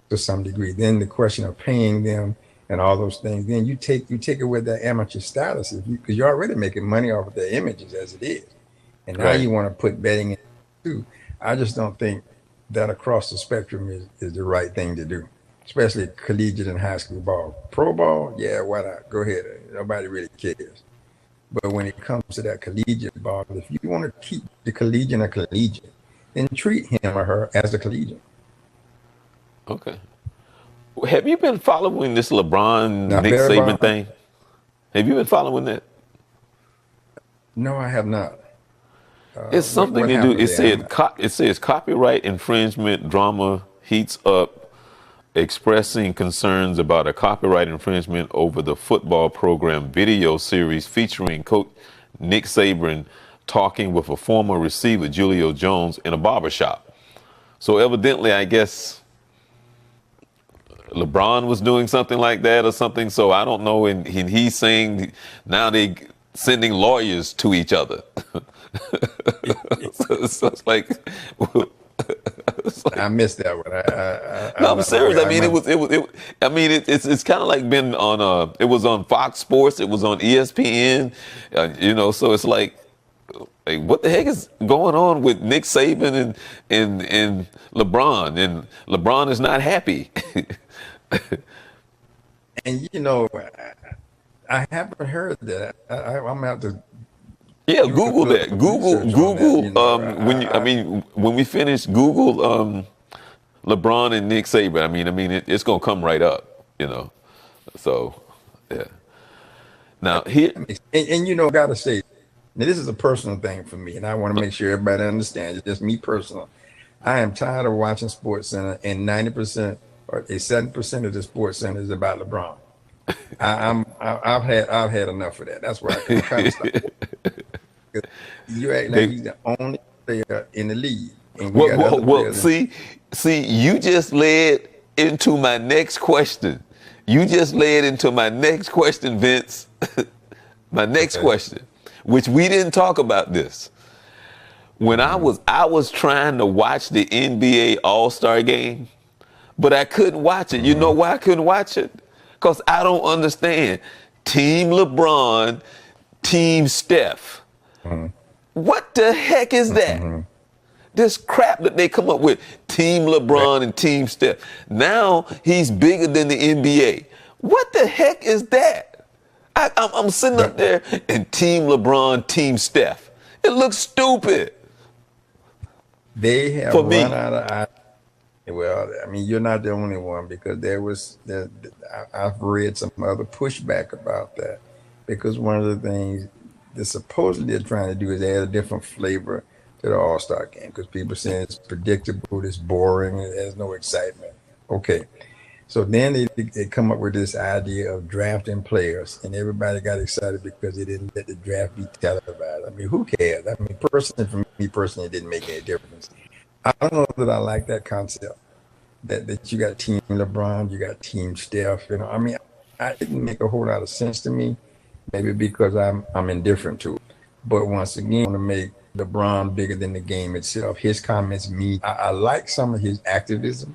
B: to some degree. Then the question of paying them and all those things, then you take away their amateur status because you're already making money off of their images as it is. And now you want to put betting in too. I just don't think that across the spectrum is the right thing to do, especially collegiate and high school ball. Pro ball, yeah, why not? Go ahead. Nobody really cares. But when it comes to that collegiate ball, if you want to keep the collegiate a collegiate, then treat him or her as a collegiate.
A: Okay. Have you been following this LeBron, Nick Saban thing? Have you been following that?
B: No, I have not.
A: It's something to do. It says copyright infringement drama heats up, expressing concerns about a copyright infringement over the football program video series featuring Coach Nick Saban talking with a former receiver, Julio Jones, in a barbershop. So evidently, I guess LeBron was doing something like that or something. So I don't know. And he's saying now they sending lawyers to each other. so it's like,
B: I missed that one.
A: No, I'm serious. I mean, it's kind of like been on. It was on Fox Sports. It was on ESPN. So it's like, what the heck is going on with Nick Saban and LeBron? And LeBron is not happy.
B: And I haven't heard that. I'm gonna have to.
A: Yeah, Google that. Google. That, when we finish, Google LeBron and Nick Saban. It's gonna come right up. So yeah. Now here,
B: and gotta say, now this is a personal thing for me, and I want to make sure everybody understands. It's just me personal. I am tired of watching Sports Center, and 90% or 7% of the Sports Center is about LeBron. I've had enough of that. That's why I kind of stopped. You act like he's the only player in the league. And
A: see, you just led into my next question. Vince. My next question, which we didn't talk about this. When I was trying to watch the NBA All-Star game, but I couldn't watch it. You know why I couldn't watch it? Because I don't understand. Team LeBron, Team Steph. What the heck is that? This crap that they come up with, Team LeBron and Team Steph. Now he's bigger than the NBA. What the heck is that? I'm sitting up there and Team LeBron, Team Steph. It looks stupid.
B: They have
A: For
B: run
A: me.
B: out of ideas. Well, I mean, you're not the only one, because I've read some other pushback about that, because one of the things that supposedly they're trying to do is add a different flavor to the All-Star game, because people saying it's predictable, it's boring, it has no excitement. Okay. So then they come up with this idea of drafting players, and everybody got excited because they didn't let the draft be televised. I mean, who cares? I mean, for me personally, it didn't make any difference. I don't know that I like that concept. That you got Team LeBron, you got Team Steph. I mean, it didn't make a whole lot of sense to me. Maybe because I'm indifferent to it. But once again, I want to make LeBron bigger than the game itself. His comments mean I like some of his activism.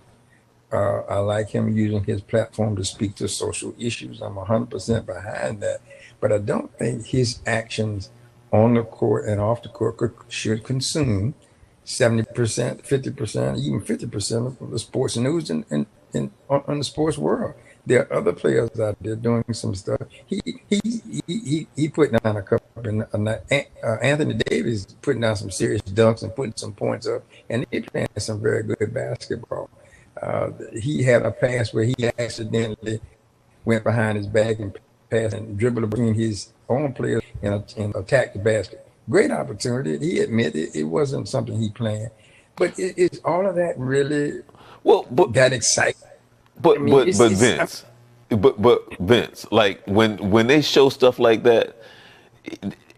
B: I like him using his platform to speak to social issues. I'm 100% behind that. But I don't think his actions on the court and off the court should consume 70%, 50%, even 50% of the sports news in on the sports world. There are other players out there doing some stuff. He put down a couple. Anthony Davis putting down some serious dunks and putting some points up, and he playing some very good basketball. He had a pass where he accidentally went behind his back and passed and dribbled between his own players and attacked the basket. Great opportunity. He admitted it wasn't something he planned, but it's all of that really that exciting.
A: But
B: I mean,
A: Vince, Vince, like when they show stuff like that,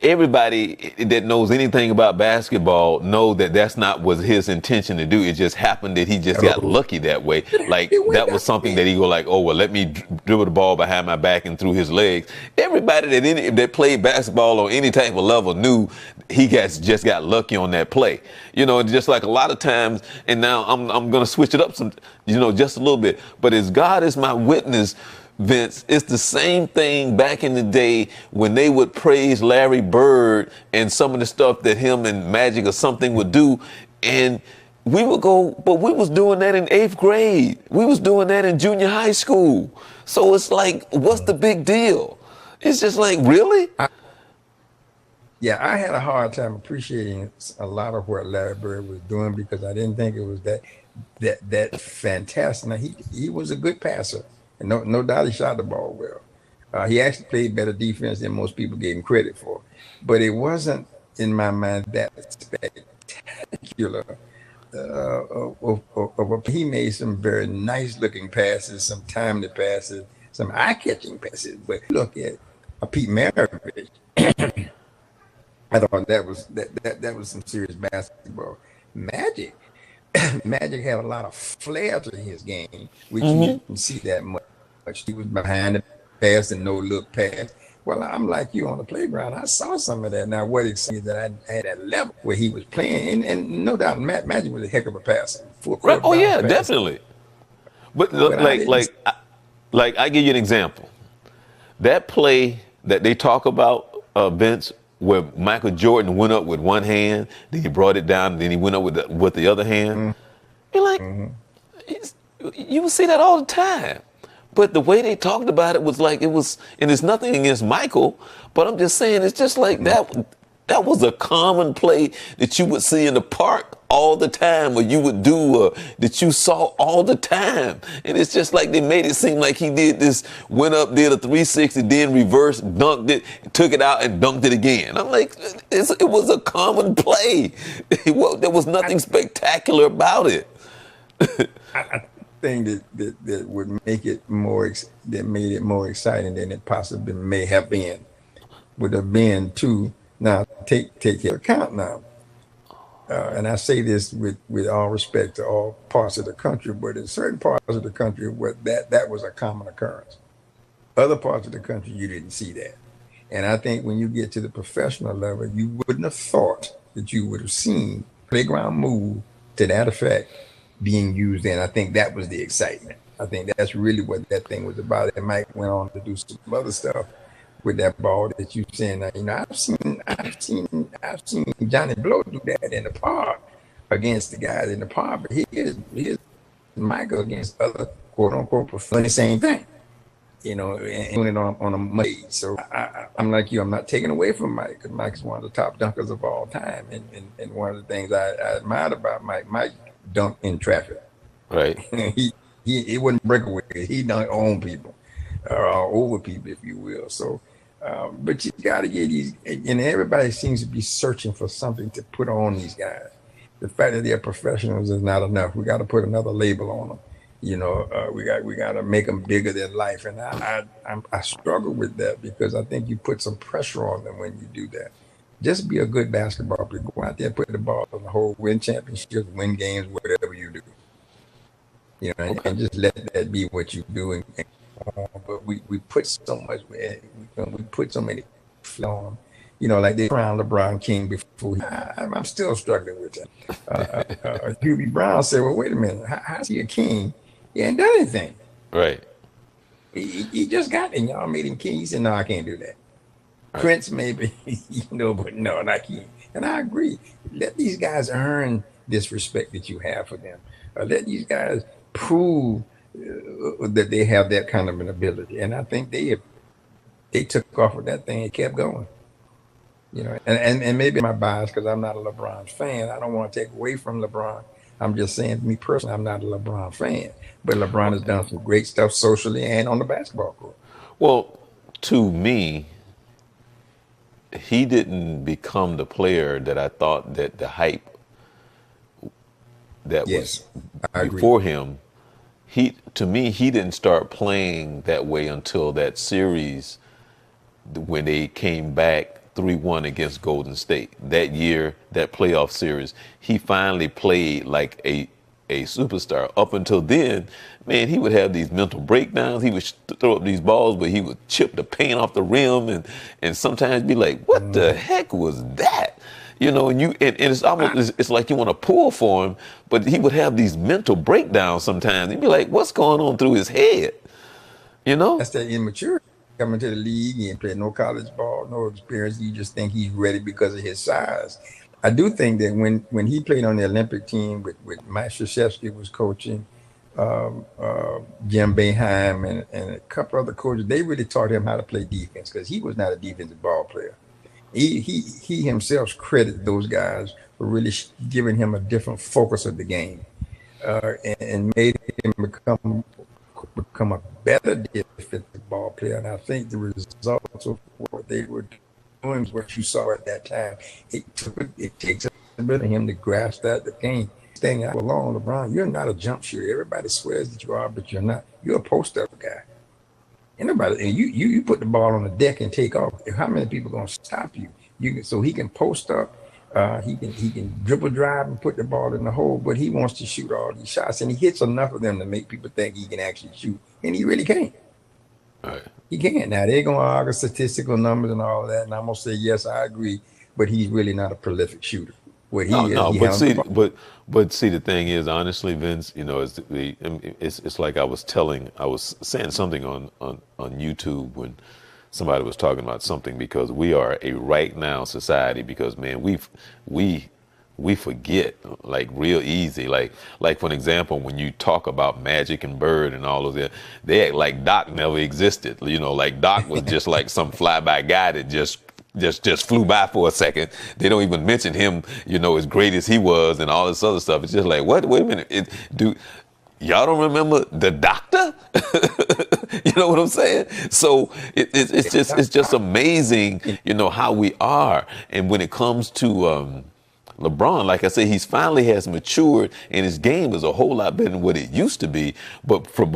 A: everybody that knows anything about basketball know that that's not was his intention to do. It just happened that he just got lucky that way. Like that was something that he go like, oh well, let me dribble the ball behind my back and through his legs. Everybody that played basketball on any type of level knew he just got lucky on that play. Just like a lot of times. And now I'm gonna switch it up some, just a little bit. But as God is my witness, Vince, it's the same thing back in the day when they would praise Larry Bird and some of the stuff that him and Magic or something would do. And we would go, but we was doing that in 8th grade. We was doing that in junior high school. So it's like, what's the big deal? It's just like, really?
B: I had a hard time appreciating a lot of what Larry Bird was doing because I didn't think it was that fantastic. Now, he was a good passer. And no doubt he shot the ball well. He actually played better defense than most people gave him credit for. But it wasn't, in my mind, that spectacular. He made some very nice-looking passes, some timely passes, some eye-catching passes. But look at Pete Maravich. I thought that was some serious basketball. Magic had a lot of flair to his game, which you didn't see that much. He was behind the pass and no look pass. Well, I'm like you on the playground. I saw some of that. Now, what excited that I had that level where he was playing, and no doubt Magic was a heck of a passer.
A: Right? Oh yeah, definitely. But I give you an example. That play that they talk about, Vince, where Michael Jordan went up with one hand, then he brought it down, and then he went up with the other hand. You're like, you will see that all the time. But the way they talked about it was like it was, and it's nothing against Michael, but I'm just saying it's just like that. That was a common play that you would see in the park all the time, or you would do, that you saw all the time. And it's just like they made it seem like he did this, went up, did a 360, then reversed, dunked it, took it out, and dunked it again. I'm like, it was a common play. There was nothing spectacular about it.
B: I think that would make it more, that made it more exciting than it possibly may have been, would have been too. Now, take into account now, and I say this with all respect to all parts of the country, but in certain parts of the country, where that was a common occurrence. Other parts of the country, you didn't see that. And I think when you get to the professional level, you wouldn't have thought that you would have seen playground move to that effect being used in. I think that was the excitement. I think that's really what that thing was about. And Mike went on to do some other stuff with that ball that you saying. I've seen Johnny Blow do that in the park, against the guys in the park, but here's Michael against other quote unquote professionals, the same thing, and doing it on a Monday. So I'm like you, I'm not taking away from Mike, because Mike is one of the top dunkers of all time. And one of the things I admired about Mike dunked in traffic.
A: Right.
B: He wouldn't break away. He dunked on people, or over people, if you will. So, but you got to get these, and everybody seems to be searching for something to put on these guys. The fact that they're professionals is not enough. We got to put another label on them. We got to make them bigger than life, and I struggle with that, because I think you put some pressure on them when you do that. Just be a good basketball player. Go out there, put the ball on the hole, win championships, win games, whatever you do.
A: Okay.
B: And just let that be what you do. But we put so much, we put so many on them. Like they crowned LeBron King before. I'm still struggling with that. Hubie Brown said, "Well, wait a minute. How's he a king? He ain't done anything.
A: Right.
B: He just got it. Y'all made him king." He said, "No, I can't do that."
A: Right.
B: Prince maybe, but no, not king. And I agree. Let these guys earn this respect that you have for them. Let these guys prove that they have that kind of an ability. And I think they took off with that thing and kept going. And maybe my bias, because I'm not a LeBron fan. I don't want to take away from LeBron. I'm just saying, me personally, I'm not a LeBron fan. But LeBron has done some great stuff socially and on the basketball court.
A: Well, to me, he didn't become the player that I thought that the hype that was
B: Yes, I agree.
A: before him. To me, he didn't start playing that way until that series when they came back 3-1 against Golden State. That year, that playoff series, he finally played like a superstar. Up until then, man, he would have these mental breakdowns. He would throw up these balls, but he would chip the paint off the rim and sometimes be like, what the heck was that? And it's almost, it's like you want to pull for him, but he would have these mental breakdowns sometimes. He'd be like, what's going on through his head?
B: That's that immaturity. Coming to the league, he ain't played no college ball, no experience. You just think he's ready because of his size. I do think that when he played on the Olympic team with Mike Krzyzewski was coaching, Jim Boeheim and a couple other coaches, they really taught him how to play defense, because he was not a defensive ball player. He himself credited those guys for really giving him a different focus of the game, and made him become a better defensive ball player. And I think the results of what they were doing, what you saw at that time, it takes a bit of him to grasp that the game. Staying out alone, LeBron, you're not a jump shooter. Everybody swears that you are, but you're not. You're a post-up guy. Anybody, and you put the ball on the deck and take off. How many people gonna stop you? So he can post up, he can dribble drive and put the ball in the hole, but he wants to shoot all these shots, and he hits enough of them to make people think he can actually shoot, and he really can't.
A: Right.
B: He can't. Now they're gonna argue statistical numbers and all of that, and I'm gonna say yes, I agree, but he's really not a prolific shooter. What he is,
A: No,
B: he
A: but
B: handles the
A: see,
B: ball.
A: but see, the thing is, honestly, Vince, it's like I was saying something on YouTube when somebody was talking about something, because we are a right now society, because man, we forget like real easy, like for an example, when you talk about Magic and Bird and all of that, they act like Doc never existed. Like Doc was just like some flyby guy that just flew by for a second. They don't even mention him, as great as he was and all this other stuff. It's just like, what? Wait a minute. Y'all don't remember the doctor? You know what I'm saying? So it's just amazing, how we are. And when it comes to LeBron, like I said, he's finally has matured, and his game is a whole lot better than what it used to be. But from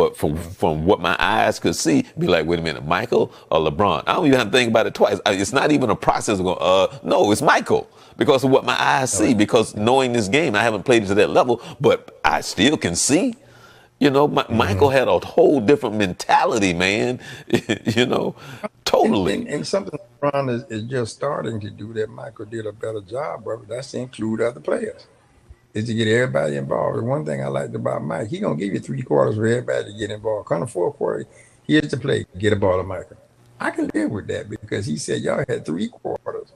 A: what my eyes could see, be like, wait a minute, Michael or LeBron? I don't even have to think about it twice. It's not even a process of going, no, it's Michael, because of what my eyes see. Because knowing this game, I haven't played it to that level, but I still can see. Michael had a whole different mentality, man. Totally.
B: And something LeBron is just starting to do that Michael did a better job of. That's to include other players. Is to get everybody involved. And one thing I liked about Mike, he gonna give you 3 quarters for everybody to get involved. Come to 4 quarters, here's the play, get a ball to Michael. I can live with that, because he said y'all had 3 quarters,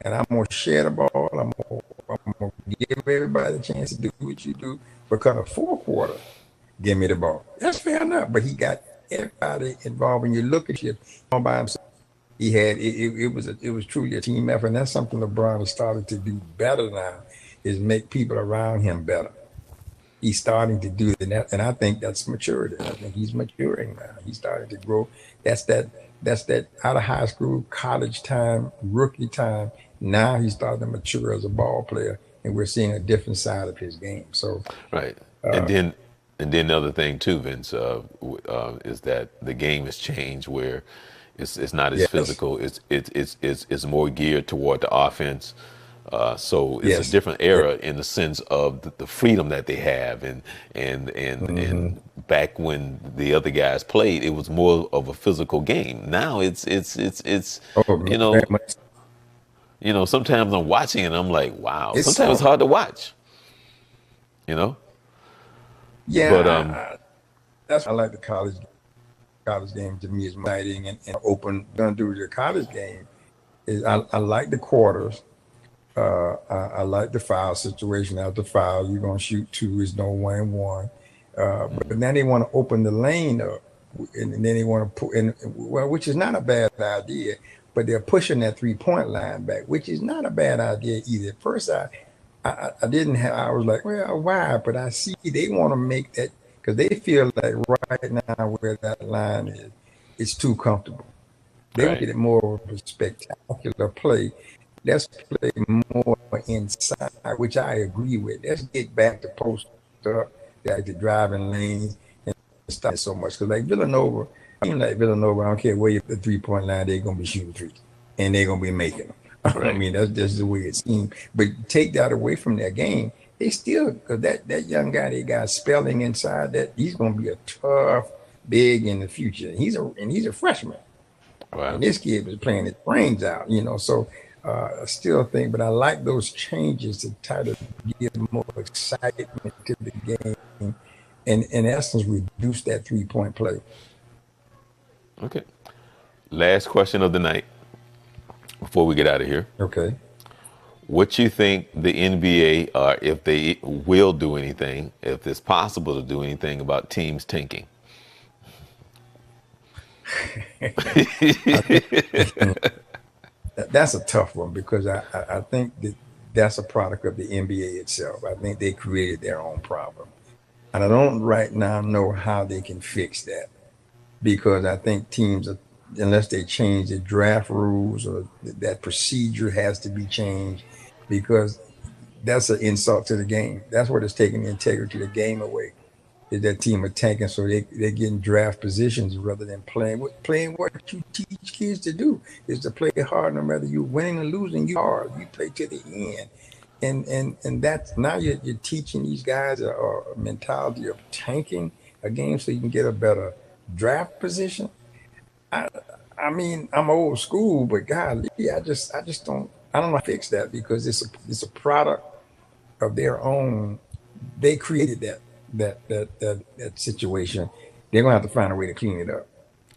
B: and I'm gonna share the ball. I'm I'm gonna give everybody a chance to do what you do. Because the fourth quarter, give me the ball. That's fair enough. But he got everybody involved. When you look at him all by himself, he had it was truly a team effort. And that's something LeBron has started to do better now, is make people around him better. He's starting to do that, and I think that's maturity. I think he's maturing now. He's starting to grow. That's that. That's that out of high school, college time, rookie time. Now he's starting to mature as a ball player, and we're seeing a different side of his game. So,
A: Right. And
B: uh,
A: then and then the other thing too, Vince, is that the game has changed where it's not as
B: yes,
A: physical. It's more geared toward the offense. So it's a
B: yes,
A: different
B: yes.
A: era in the sense of the freedom that they have,
B: Hmm.
A: and back when the other guys played, it was more of a physical game. Now it's
B: Oh,
A: you
B: very
A: know
B: much.
A: sometimes I'm watching and I'm like, wow.
B: It's
A: Sometimes it's
B: soft.
A: hard to watch. You know, but
B: Yeah, that's why I like the college game. To me, is exciting and open. Gonna do the college game is I like the quarters. I like the foul situation. After foul, you're gonna shoot two. Is no 1-and-1. But now they want to open the lane up, and then they want to put in, well, which is not a bad idea. But they're pushing that 3-point line back, which is not a bad idea either. At first, I didn't have. I was like, well, why? But I see they want to make that because they feel like right now where that line is, it's too comfortable. They want to
A: right,
B: get it more of a spectacular play. Let's play more inside, which I agree with. Let's get back to post up, like the driving lanes and stop so much. Because like Villanova, I mean like Villanova, I don't care where you the 3-point line, they're gonna be shooting threes. And they're gonna be making them. I
A: right,
B: mean, that's just the way it seems. But take that away from their game, they still because that young guy they got Spelling inside that he's gonna be a tough big in the future. He's a freshman. And
A: wow.
B: this kid was playing his brains out. So I still think, but I like those changes to try to give more excitement to the game, and in essence, reduce that 3-point play.
A: Okay. Last question of the night before we get out of here.
B: Okay.
A: What you think the NBA, or if they will do anything, if it's possible to do anything about teams tanking?
B: I think that's a tough one because I think that that's a product of the NBA itself. I think they created their own problem. And I don't right now know how they can fix that because I think teams, unless they change the draft rules or that procedure has to be changed because that's an insult to the game. That's what it's taking the integrity of the game away. Is that team are tanking so they're getting draft positions rather than playing what you teach kids to do is to play hard no matter you winning or losing you hard you play to the end and that's now you're teaching these guys a mentality of tanking a game so you can get a better draft position. I I mean I'm old school but God I just don't know how to fix that because it's a product of their own. They created that situation. They're gonna have to find a way to clean it up.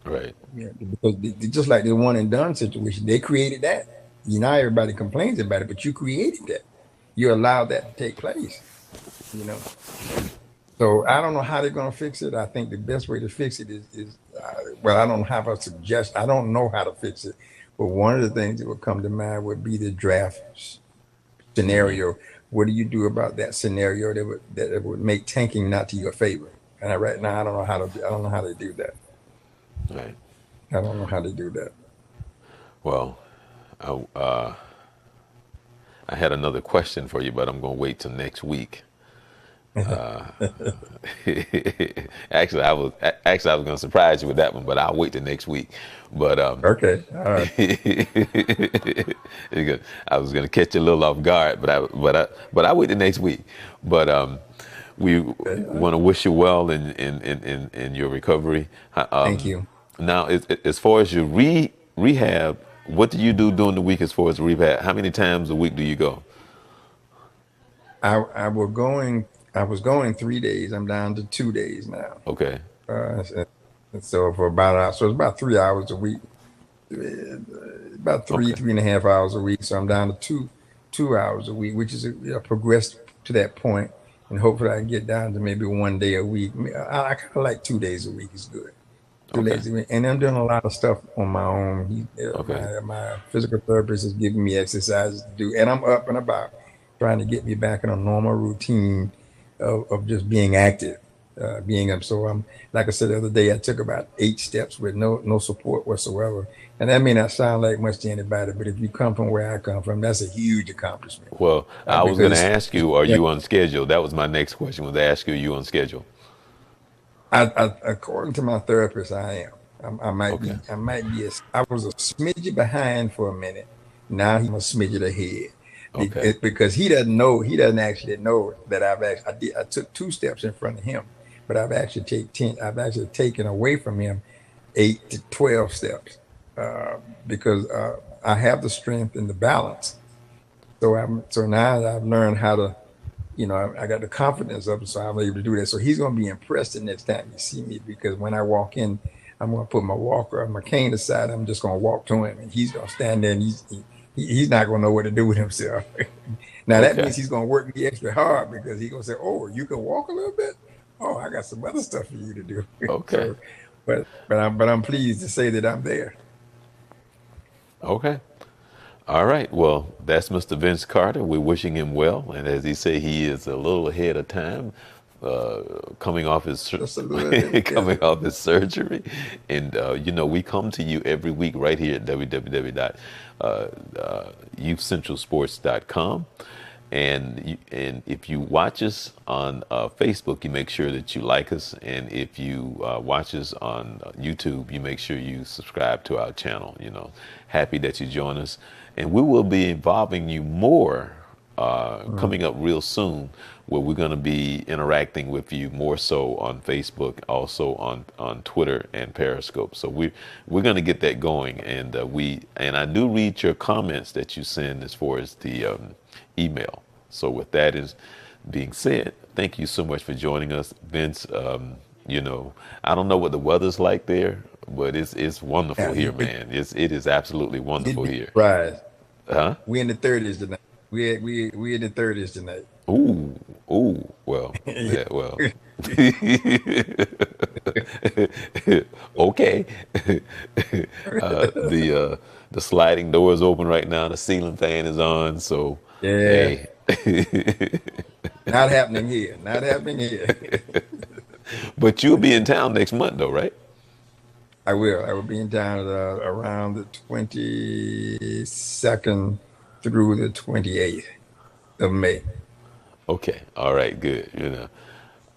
A: Right,
B: Yeah, because just like the one and done situation, they created that. Everybody complains about it, but you created that. You allowed that to take place. You know. So I don't know how they're gonna fix it. I think the best way to fix it is well, I don't have a suggest. I don't know how to fix it, but one of the things that would come to mind would be the draft scenario. What do you do about that scenario that would make tanking not to your favor? And right now, I don't know how to do that.
A: right.
B: I don't know how to do that.
A: Well, I had another question for you, but I'm going to wait till next week. Actually, I was going to surprise you with that one, but I'll wait till next week. But
B: Okay, all right.
A: I was going to catch you a little off guard, but I wait till next week. But we
B: Okay, all right.
A: want to wish you well in your recovery.
B: Thank you.
A: Now, as far as your rehab, what do you do during the week as far as rehab? How many times a week do you go?
B: I was going 3 days. I'm down to 2 days now.
A: Okay,
B: So for so it's about 3 hours a week, about
A: okay,
B: 3.5 hours a week. So I'm down to 2 hours a week, which is progressed to that point, and hopefully I can get down to maybe 1 day a week. I kind of like 2 days a week is good. Too
A: Okay.
B: lazy. And I'm doing a lot of stuff on my own.
A: Okay.
B: My physical therapist is giving me exercises to do, and I'm up and about, trying to get me back in a normal routine of just being active, being up. So I'm, like I said the other day, I took about 8 steps with no support whatsoever, and that may not sound like much to anybody, but if you come from where I come from, that's a huge accomplishment,
A: Well, I was going to
B: because
A: ask you, are you on schedule? That was my next question. Was to ask you, are you on schedule?
B: According to my therapist, I am. I might
A: Okay.
B: be. I was a smidget behind for a minute. Now I'm a smidget ahead,
A: Okay.
B: because he doesn't know. He doesn't actually know that I've actually. I took 2 steps in front of him, but I've actually taken 10. I've actually taken away from him 8 to 12 steps, uh, because I have the strength and the balance. So now I've learned how to, I got the confidence of it, so I'm able to do that. So he's going to be impressed the next time he see me, because when I walk in, I'm going to put my walker or my cane aside. I'm just going to walk to him, and he's going to stand there, and he's not going to know what to do with himself. Now that
A: Okay.
B: means he's going to work me extra hard, because he's going to say, "Oh, you can walk a little bit. Oh, I got some other stuff for you to do."
A: Okay.
B: So, but I'm pleased to say that I'm there.
A: Okay. All right. Well, that's Mr. Vince Carter. We're wishing him well, and as he said, he is a little ahead of time, coming off his
B: Just a little bit. Yes.
A: coming off his surgery, and we come to you every week right here at www.youthcentralsports.com. And if you watch us on Facebook, you make sure that you like us, and if you watch us on YouTube, you make sure you subscribe to our channel. Happy that you join us, and we will be involving you more
B: Mhm.
A: coming up real soon, where we're going to be interacting with you more so on Facebook, also on Twitter and Periscope. So we're going to get that going, and I do read your comments that you send as far as the email. So with that is being said, thank you so much for joining us, Vince. I don't know what the weather's like there, but it's wonderful
B: Yeah,
A: here, man. It is absolutely
B: you'd
A: wonderful
B: be
A: here.
B: surprised.
A: Huh?
B: We in the 30s tonight. We in the 30s tonight.
A: Ooh, ooh. Well,
B: Yeah.
A: yeah, well. Okay. The sliding door is open right now. The ceiling fan is on. So,
B: Yeah.
A: hey.
B: Not happening here. Not happening here.
A: But you'll be in town next month, though, right?
B: I will. I will be in town around the 22nd through the 28th of May.
A: Okay. All right. Good.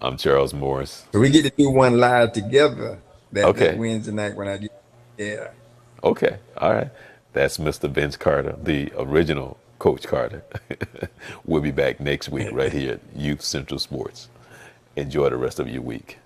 A: I'm Charles Morris.
B: So we get to do one live together that
A: Okay.
B: Wednesday night when I get. Yeah.
A: Okay. All right. That's Mr. Vince Carter, the original Coach Carter. We'll be back next week right here at Youth Central Sports. Enjoy the rest of your week.